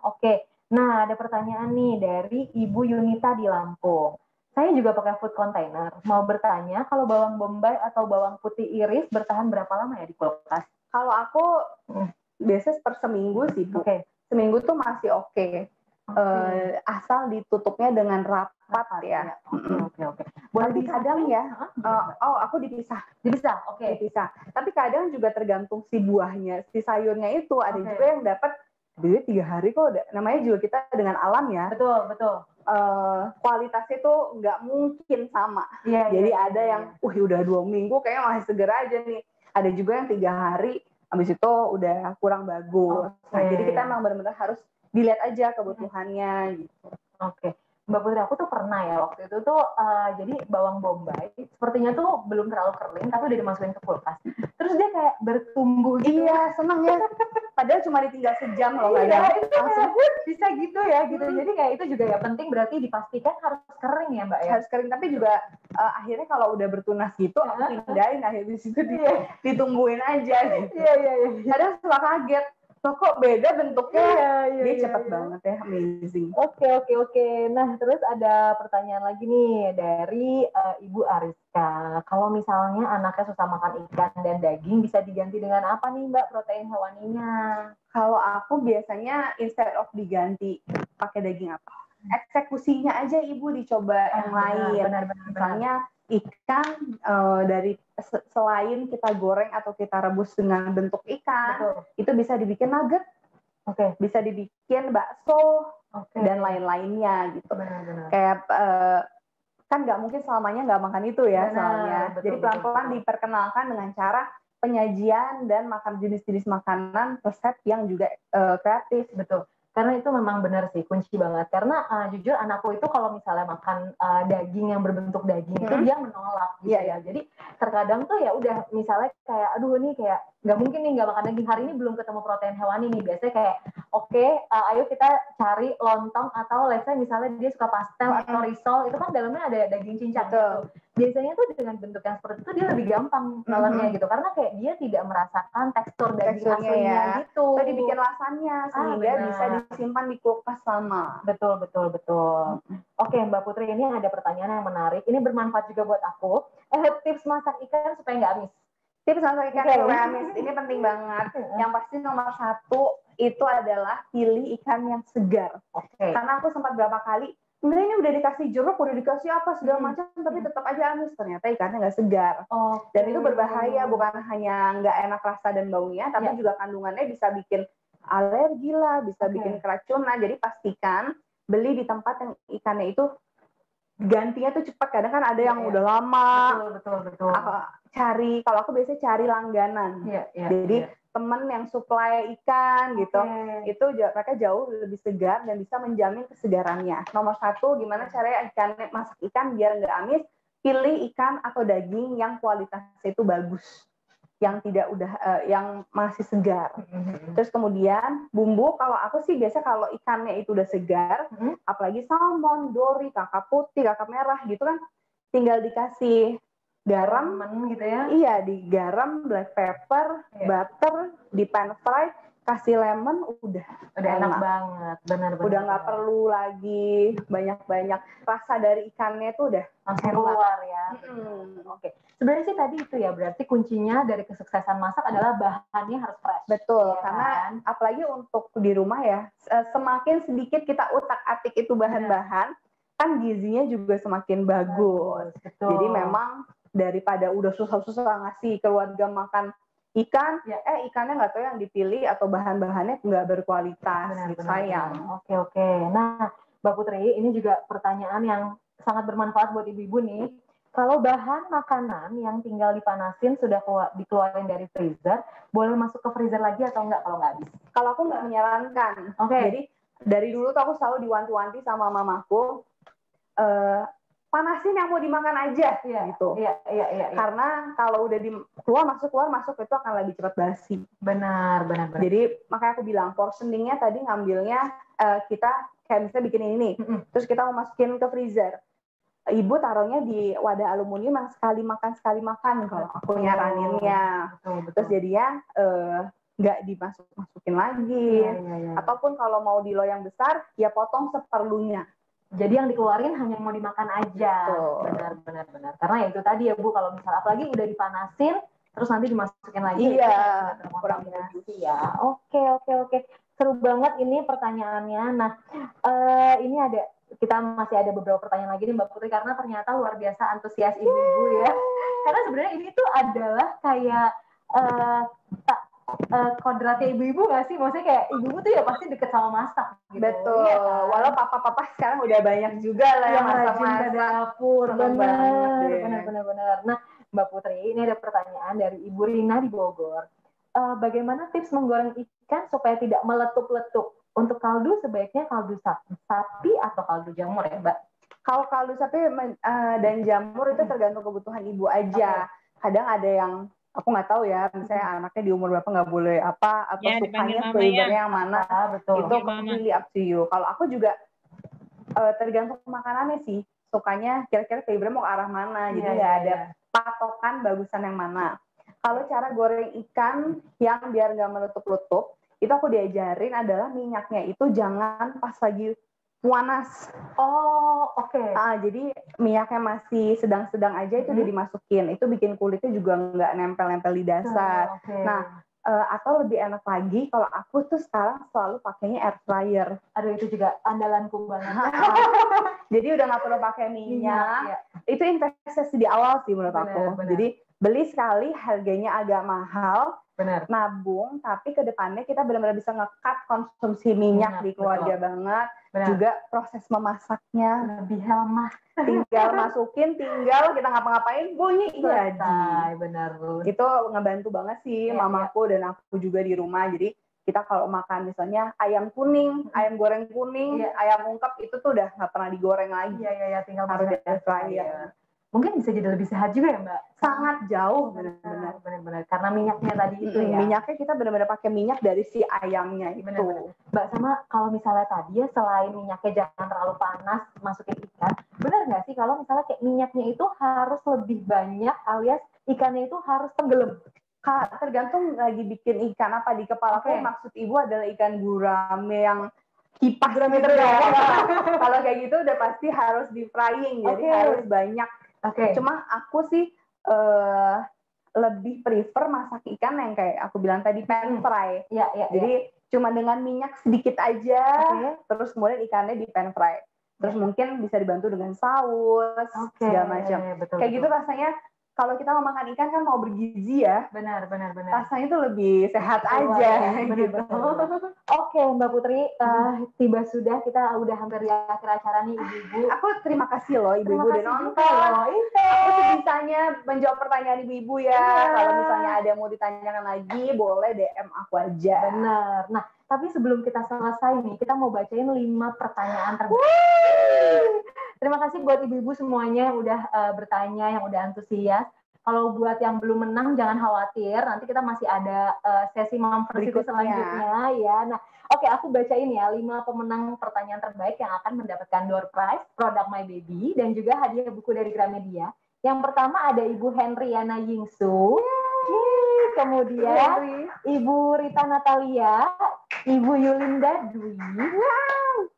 Nah, ada pertanyaan nih dari Ibu Yunita di Lampung. Saya juga pakai food container. Mau bertanya, kalau bawang bombay atau bawang putih iris bertahan berapa lama ya di kulkas?
Kalau aku biasanya per seminggu sih, Bu. Seminggu tuh masih oke. Asal ditutupnya dengan rapat ya. Tapi kadang ya, aku dipisah. Dipisah. Tapi kadang juga tergantung si buahnya, si sayurnya itu. Ada juga yang dapat 3 hari kok. Namanya juga kita dengan alam ya.
Betul.
Kualitasnya tuh nggak mungkin sama. Jadi ada yang, udah 2 minggu kayaknya masih seger aja nih. Ada juga yang 3 hari, habis itu udah kurang bagus. Nah, jadi kita memang benar-benar harus dilihat aja kebutuhannya gitu.
Mbak Putri, aku tuh pernah ya waktu itu tuh jadi bawang bombay sepertinya tuh belum terlalu kering tapi udah dimasukin ke kulkas. Terus dia kayak bertumbuh gitu.
Iya, seneng ya. Padahal cuma ditinggal sejam loh.
Itu langsung bisa gitu ya gitu. Jadi kayak itu juga ya penting, berarti dipastikan harus kering ya Mbak ya.
Harus kering, tapi juga akhirnya kalau udah bertunas gitu aku pindahin, akhirnya situ ditumbuhin aja gitu.
Iya.
Kadang suka kaget. Kok beda bentuknya? Dia cepat banget ya, amazing.
Oke. Nah, terus ada pertanyaan lagi nih dari Ibu Ariska. Kalau misalnya anaknya susah makan ikan dan daging, bisa diganti dengan apa nih Mbak protein hewaninya?
Kalau aku biasanya instead of diganti pakai daging apa? Eksekusinya aja Ibu dicoba yang lain. Misalnya ikan dari selain kita goreng atau kita rebus dengan bentuk ikan, itu bisa dibikin nugget, bisa dibikin bakso dan lain-lainnya gitu. Kayak kan nggak mungkin selamanya nggak makan itu ya, soalnya. Jadi pelan-pelan diperkenalkan dengan cara penyajian dan makan jenis-jenis makanan resep yang juga kreatif.
Karena itu memang benar sih, kunci banget. Karena jujur anakku itu kalau misalnya makan daging yang berbentuk daging itu dia menolak gitu ya. Jadi terkadang tuh ya udah misalnya kayak aduh nih kayak nggak mungkin nih nggak makan daging, hari ini belum ketemu protein hewani nih. Biasanya kayak ayo kita cari lontong atau let's say misalnya dia suka pastel atau risol, itu kan dalamnya ada daging cincang gitu. Biasanya tuh dengan bentuk yang seperti itu dia lebih gampang nelannya gitu, karena kayak dia tidak merasakan tekstur daging aslinya gitu.
Tadi bikin lasanya sehingga bisa disimpan di kulkas lama.
Betul. Oke, Mbak Putri, ini ada pertanyaan yang menarik. Ini bermanfaat juga buat aku. Tips masak ikan supaya nggak amis.
Tips masak ikan supaya amis ini penting banget. Yang pasti nomor 1 itu adalah pilih ikan yang segar. Karena aku sempat berapa kali ini udah dikasih jeruk, udah dikasih apa segala macam, tapi tetap aja amis. Ternyata ikannya nggak segar. Dan itu berbahaya, bukan hanya nggak enak rasa dan baunya, tapi juga kandungannya bisa bikin alergi lah, bisa bikin keracunan. Jadi pastikan beli di tempat yang ikannya itu gantinya tuh cepat. Kadang kan ada yang udah lama.
Betul.
Kalau aku biasanya cari langganan. Jadi teman yang supply ikan gitu, itu mereka jauh lebih segar dan bisa menjamin kesegarannya. Nomor 1, gimana caranya masak ikan biar nggak amis? Pilih ikan atau daging yang kualitasnya itu bagus. yang tidak yang masih segar. Terus kemudian bumbu, kalau aku sih biasa kalau ikannya itu udah segar, apalagi salmon, dori, kakap putih, kakap merah gitu kan, tinggal dikasih garam
gitu ya.
Iya, digaram, black pepper, butter, di pan fry, kasih lemon, udah
enak banget, benar-benar.
Udah nggak perlu lagi banyak-banyak, rasa dari ikannya tuh udah
langsung keluar ya. Oke. Sebenarnya sih tadi itu ya, berarti kuncinya dari kesuksesan masak adalah bahannya harus fresh.
Betul, ya, karena apalagi untuk di rumah ya, semakin sedikit kita utak-atik itu bahan-bahan, kan gizinya juga semakin bagus.
Betul.
Jadi memang daripada udah susah-susah ngasih keluarga makan ikan, ikannya nggak tahu yang dipilih atau bahan-bahannya nggak berkualitas, sayang.
Oke. Nah, Mbak Putri, ini juga pertanyaan yang sangat bermanfaat buat ibu-ibu nih. Kalau bahan makanan yang tinggal dipanasin sudah dikeluarin dari freezer, boleh masuk ke freezer lagi atau enggak kalau nggak habis?
Kalau aku nggak menyarankan. Jadi dari dulu tuh aku selalu diwanti-wanti sama mamaku, panasin yang mau dimakan aja gitu. Iya. Karena kalau udah keluar masuk itu akan lebih cepat basi.
Benar.
Jadi makanya aku bilang portioningnya tadi ngambilnya kita kayak misalnya bikin ini nih, terus kita mau masukin ke freezer. Ibu taruhnya di wadah aluminium yang sekali makan kalau aku nyaraninnya. Betul. Terus jadinya nggak dimasukin lagi. Ataupun kalau mau di loyang besar, ya potong seperlunya.
Jadi yang dikeluarin hanya mau dimakan aja. Benar. Karena ya itu tadi ya Bu, kalau misalnya apalagi udah dipanasin, terus nanti dimasukin lagi.
Iya, kurang bagus
ya. Oke. Seru banget ini pertanyaannya. Nah, ini kita masih ada beberapa pertanyaan lagi nih Mbak Putri, karena ternyata luar biasa antusias ibu-ibu ya. Karena sebenarnya ini tuh adalah kayak kodratnya ibu-ibu nggak sih? Maksudnya kayak ibu-ibu tuh ya pasti deket sama masak gitu.
Betul. Ya, kan? Walau papa-papa sekarang udah banyak juga lah yang masak-masak
ke dapur. Benar. Nah, Mbak Putri, ini ada pertanyaan dari Ibu Rina di Bogor. Bagaimana tips menggoreng ikan supaya tidak meletup-letup? Untuk kaldu sebaiknya kaldu sapi atau kaldu jamur ya, Mbak?
Kalau kaldu sapi dan jamur itu tergantung kebutuhan ibu aja. Kadang ada yang aku nggak tahu ya, misalnya anaknya di umur berapa nggak boleh apa, atau sukanya flavornya yang mana, itu completely up to you. Kalau aku juga tergantung makanannya sih, sukanya kira-kira flavornya mau ke arah mana, jadi nggak ada patokan bagusan yang mana. Kalau cara goreng ikan yang biar nggak meletup-letup, itu aku diajarin adalah minyaknya itu jangan pas lagi panas.
Oke.
Jadi minyaknya masih sedang-sedang aja itu udah dimasukin. Itu bikin kulitnya juga nggak nempel-nempel di dasar. Nah, atau lebih enak lagi kalau aku tuh sekarang selalu pakainya air fryer.
Aduh, itu juga andalanku banget.
Jadi udah nggak perlu pakai minyak. Itu investasi di awal sih menurut aku. Jadi beli sekali harganya agak mahal. Nabung, tapi ke depannya kita benar-benar bisa nge-cut konsumsi minyak di keluarga banget. Juga proses memasaknya
lebih lama.
Tinggal masukin, tinggal kita ngapa-ngapain, bunyi jadi.
Benar.
Itu ngebantu banget sih mamaku dan aku juga di rumah. Jadi kita kalau makan misalnya ayam kuning, ayam goreng kuning, ayam ungkep itu tuh udah nggak pernah digoreng lagi.
Tinggal
harus di air fryer.
Mungkin bisa jadi lebih sehat juga ya Mbak?
Sangat jauh,
benar-benar. Karena minyaknya tadi itu ya.
Minyaknya kita benar-benar pakai minyak dari si ayamnya itu.
Benar. Mbak, sama kalau misalnya tadi ya selain minyaknya jangan terlalu panas masukin ikan, benar nggak sih kalau misalnya kayak minyaknya itu harus lebih banyak alias ikannya itu harus tenggelam?
Tergantung lagi bikin ikan apa. Di kepala aku maksud ibu adalah ikan gurame yang kipas gitu ya. Kalau kayak gitu udah pasti harus di frying, jadi harus banyak. Cuma aku sih lebih prefer masak ikan yang kayak aku bilang tadi pan fry. Jadi cuma dengan minyak sedikit aja, terus kemudian ikannya di pan fry. Terus mungkin bisa dibantu dengan saus, segala macam. Kayak gitu rasanya. Kalau kita mau makan ikan kan mau bergizi ya.
Benar.
Rasanya itu lebih sehat aja.
Benar. Oke, Mbak Putri, tiba sudah kita udah hampir di akhir acara nih ibu-ibu.
Aku terima kasih loh ibu-ibu udah nonton. Aku sebisanya menjawab pertanyaan ibu-ibu ya. Kalau misalnya ada yang mau ditanyakan lagi, boleh DM aku aja.
Benar. Nah, tapi sebelum kita selesai nih, kita mau bacain 5 pertanyaan terbaik. Terima kasih buat ibu-ibu semuanya yang udah bertanya, yang udah antusias. Kalau buat yang belum menang jangan khawatir, nanti kita masih ada sesi Mamversity selanjutnya ya. Nah, oke, aku bacain ya 5 pemenang pertanyaan terbaik yang akan mendapatkan door prize produk My Baby dan juga hadiah buku dari Gramedia. Yang pertama ada Ibu Henriana Yingsu. Kemudian Ibu Rita Natalia, Ibu Yulinda Dwi,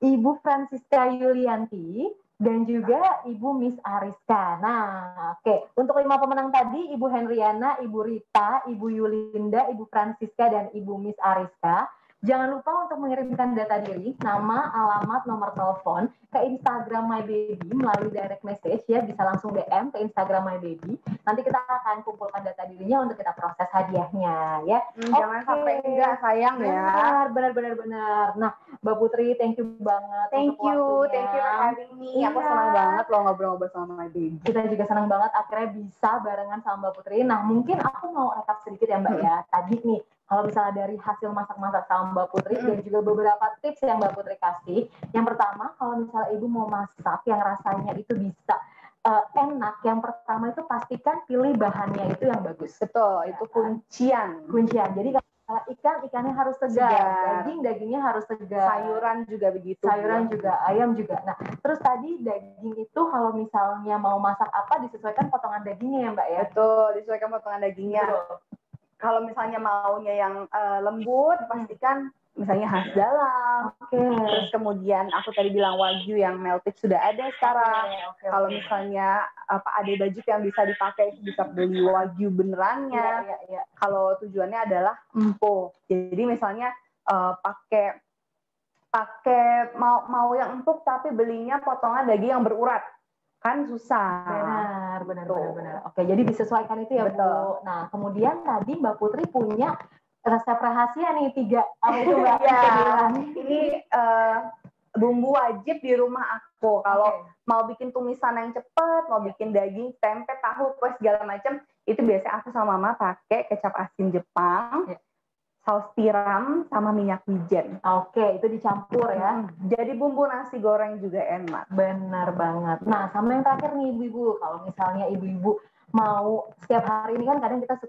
Ibu Francisca Yulianti, dan juga Ibu Miss Ariska. Nah, oke. Untuk 5 pemenang tadi, Ibu Henriana, Ibu Rita, Ibu Yulinda, Ibu Francisca, dan Ibu Miss Ariska. Jangan lupa untuk mengirimkan data diri, nama, alamat, nomor telepon ke Instagram My Baby melalui direct message ya, bisa langsung DM ke Instagram My Baby. Nanti kita akan kumpulkan data dirinya untuk kita proses hadiahnya ya.
Jangan sampai enggak, sayang
ya. Benar. Nah, Mbak Putri, thank you banget.
Thank you for having me. Aku senang banget loh ngobrol-ngobrol sama My Baby.
Kita juga senang banget akhirnya bisa barengan sama Mbak Putri. Nah, mungkin aku mau rekap sedikit ya Mbak ya. Tadi nih, kalau misalnya dari hasil masak-masak sama Mbak Putri dan juga beberapa tips yang Mbak Putri kasih. Yang pertama, kalau misalnya Ibu mau masak yang rasanya itu bisa enak, yang pertama itu pastikan pilih bahannya itu yang bagus.
Betul, itu kuncian.
Jadi kalau ikannya harus segar, dagingnya harus segar.
Sayuran juga begitu.
Sayuran juga, ayam juga. Nah, terus tadi daging itu kalau misalnya mau masak apa disesuaikan potongan dagingnya ya Mbak ya?
Betul, disesuaikan potongan dagingnya. Betul. Kalau misalnya maunya yang lembut, pastikan misalnya khas dalam. Terus kemudian aku tadi bilang wagyu yang melted sudah ada sekarang. Kalau misalnya ada baju yang bisa dipakai, bisa beli wagyu benerannya. Kalau tujuannya adalah empuk. Jadi misalnya pakai mau yang empuk tapi belinya potongan daging yang berurat. Kan susah.
Benar. Oke, jadi disesuaikan itu ya. Betul. Bu. Nah, kemudian tadi Mbak Putri punya resep rahasia nih 3. Apa itu Mbak?
Ini bumbu wajib di rumah aku. Kalau mau bikin tumisan yang cepat, mau bikin daging, tempe, tahu, segala macam, itu biasanya aku sama Mama pakai kecap asin Jepang. Saus tiram sama minyak wijen. Oke, itu dicampur ya. Jadi bumbu nasi goreng juga enak.
Benar banget. Nah, sama yang terakhir nih Ibu-Ibu, kalau misalnya Ibu-Ibu mau setiap hari ini kan kadang kita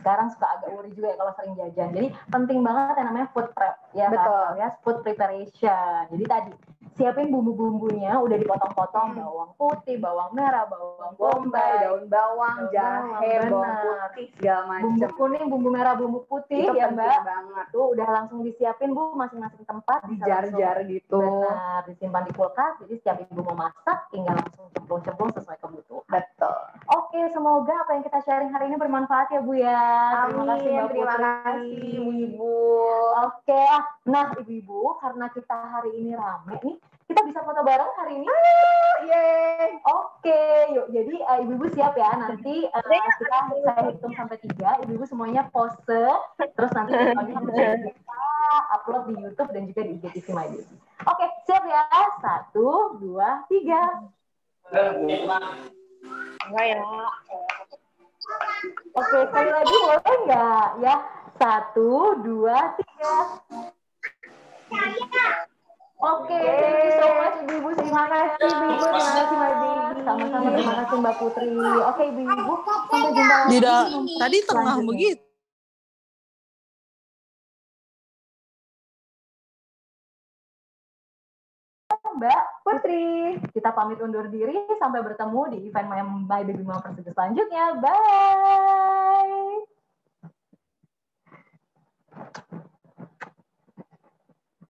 sekarang suka agak worry juga ya kalau sering jajan. Jadi penting banget yang namanya food prep ya. Betul. Kan? Ya, food preparation. Jadi tadi siapin bumbu-bumbunya udah dipotong-potong, bawang putih, bawang merah, bawang bombay,
daun bawang, jahe, bawang putih, segala macam.
Bumbu kuning, bumbu merah, bumbu putih
itu
ya Mbak.
Banget.
Tuh udah langsung disiapin Bu masing-masing tempat
di jar-jar gitu.
Benar, disimpan di kulkas. Jadi setiap Ibu mau masak tinggal langsung cemplung-cemplung sesuai kebutuhan.
Betul.
Oke, semoga apa yang kita sharing hari ini bermanfaat ya Bu ya.
Amin. Terima kasih Ibu.
Oke, nah Ibu-Ibu karena kita hari ini rame nih, kita bisa foto bareng hari ini?
Yeay.
Oke, yuk. Jadi Ibu-Ibu siap ya. Nanti saya hitung sampai 3. Ibu-Ibu semuanya pose. Terus nanti kita upload di YouTube dan juga di IGTV My Baby. Oke, siap ya. 1, 2, 3.
Enggak ya.
Oke, sekali lagi boleh nggak? Ya, 1, 2, 3. Oke, thank you so much Ibu-Ibu. Terima kasih Ibu-Ibu. Terima kasih My Baby. Sama-sama terima kasih Mbak Putri. Oke Ibu-Ibu, sampai jumpa lagi.
Tadi tengah begitu.
Mbak Putri, kita pamit undur diri. Sampai bertemu di event My Baby Mamversity selanjutnya. Bye.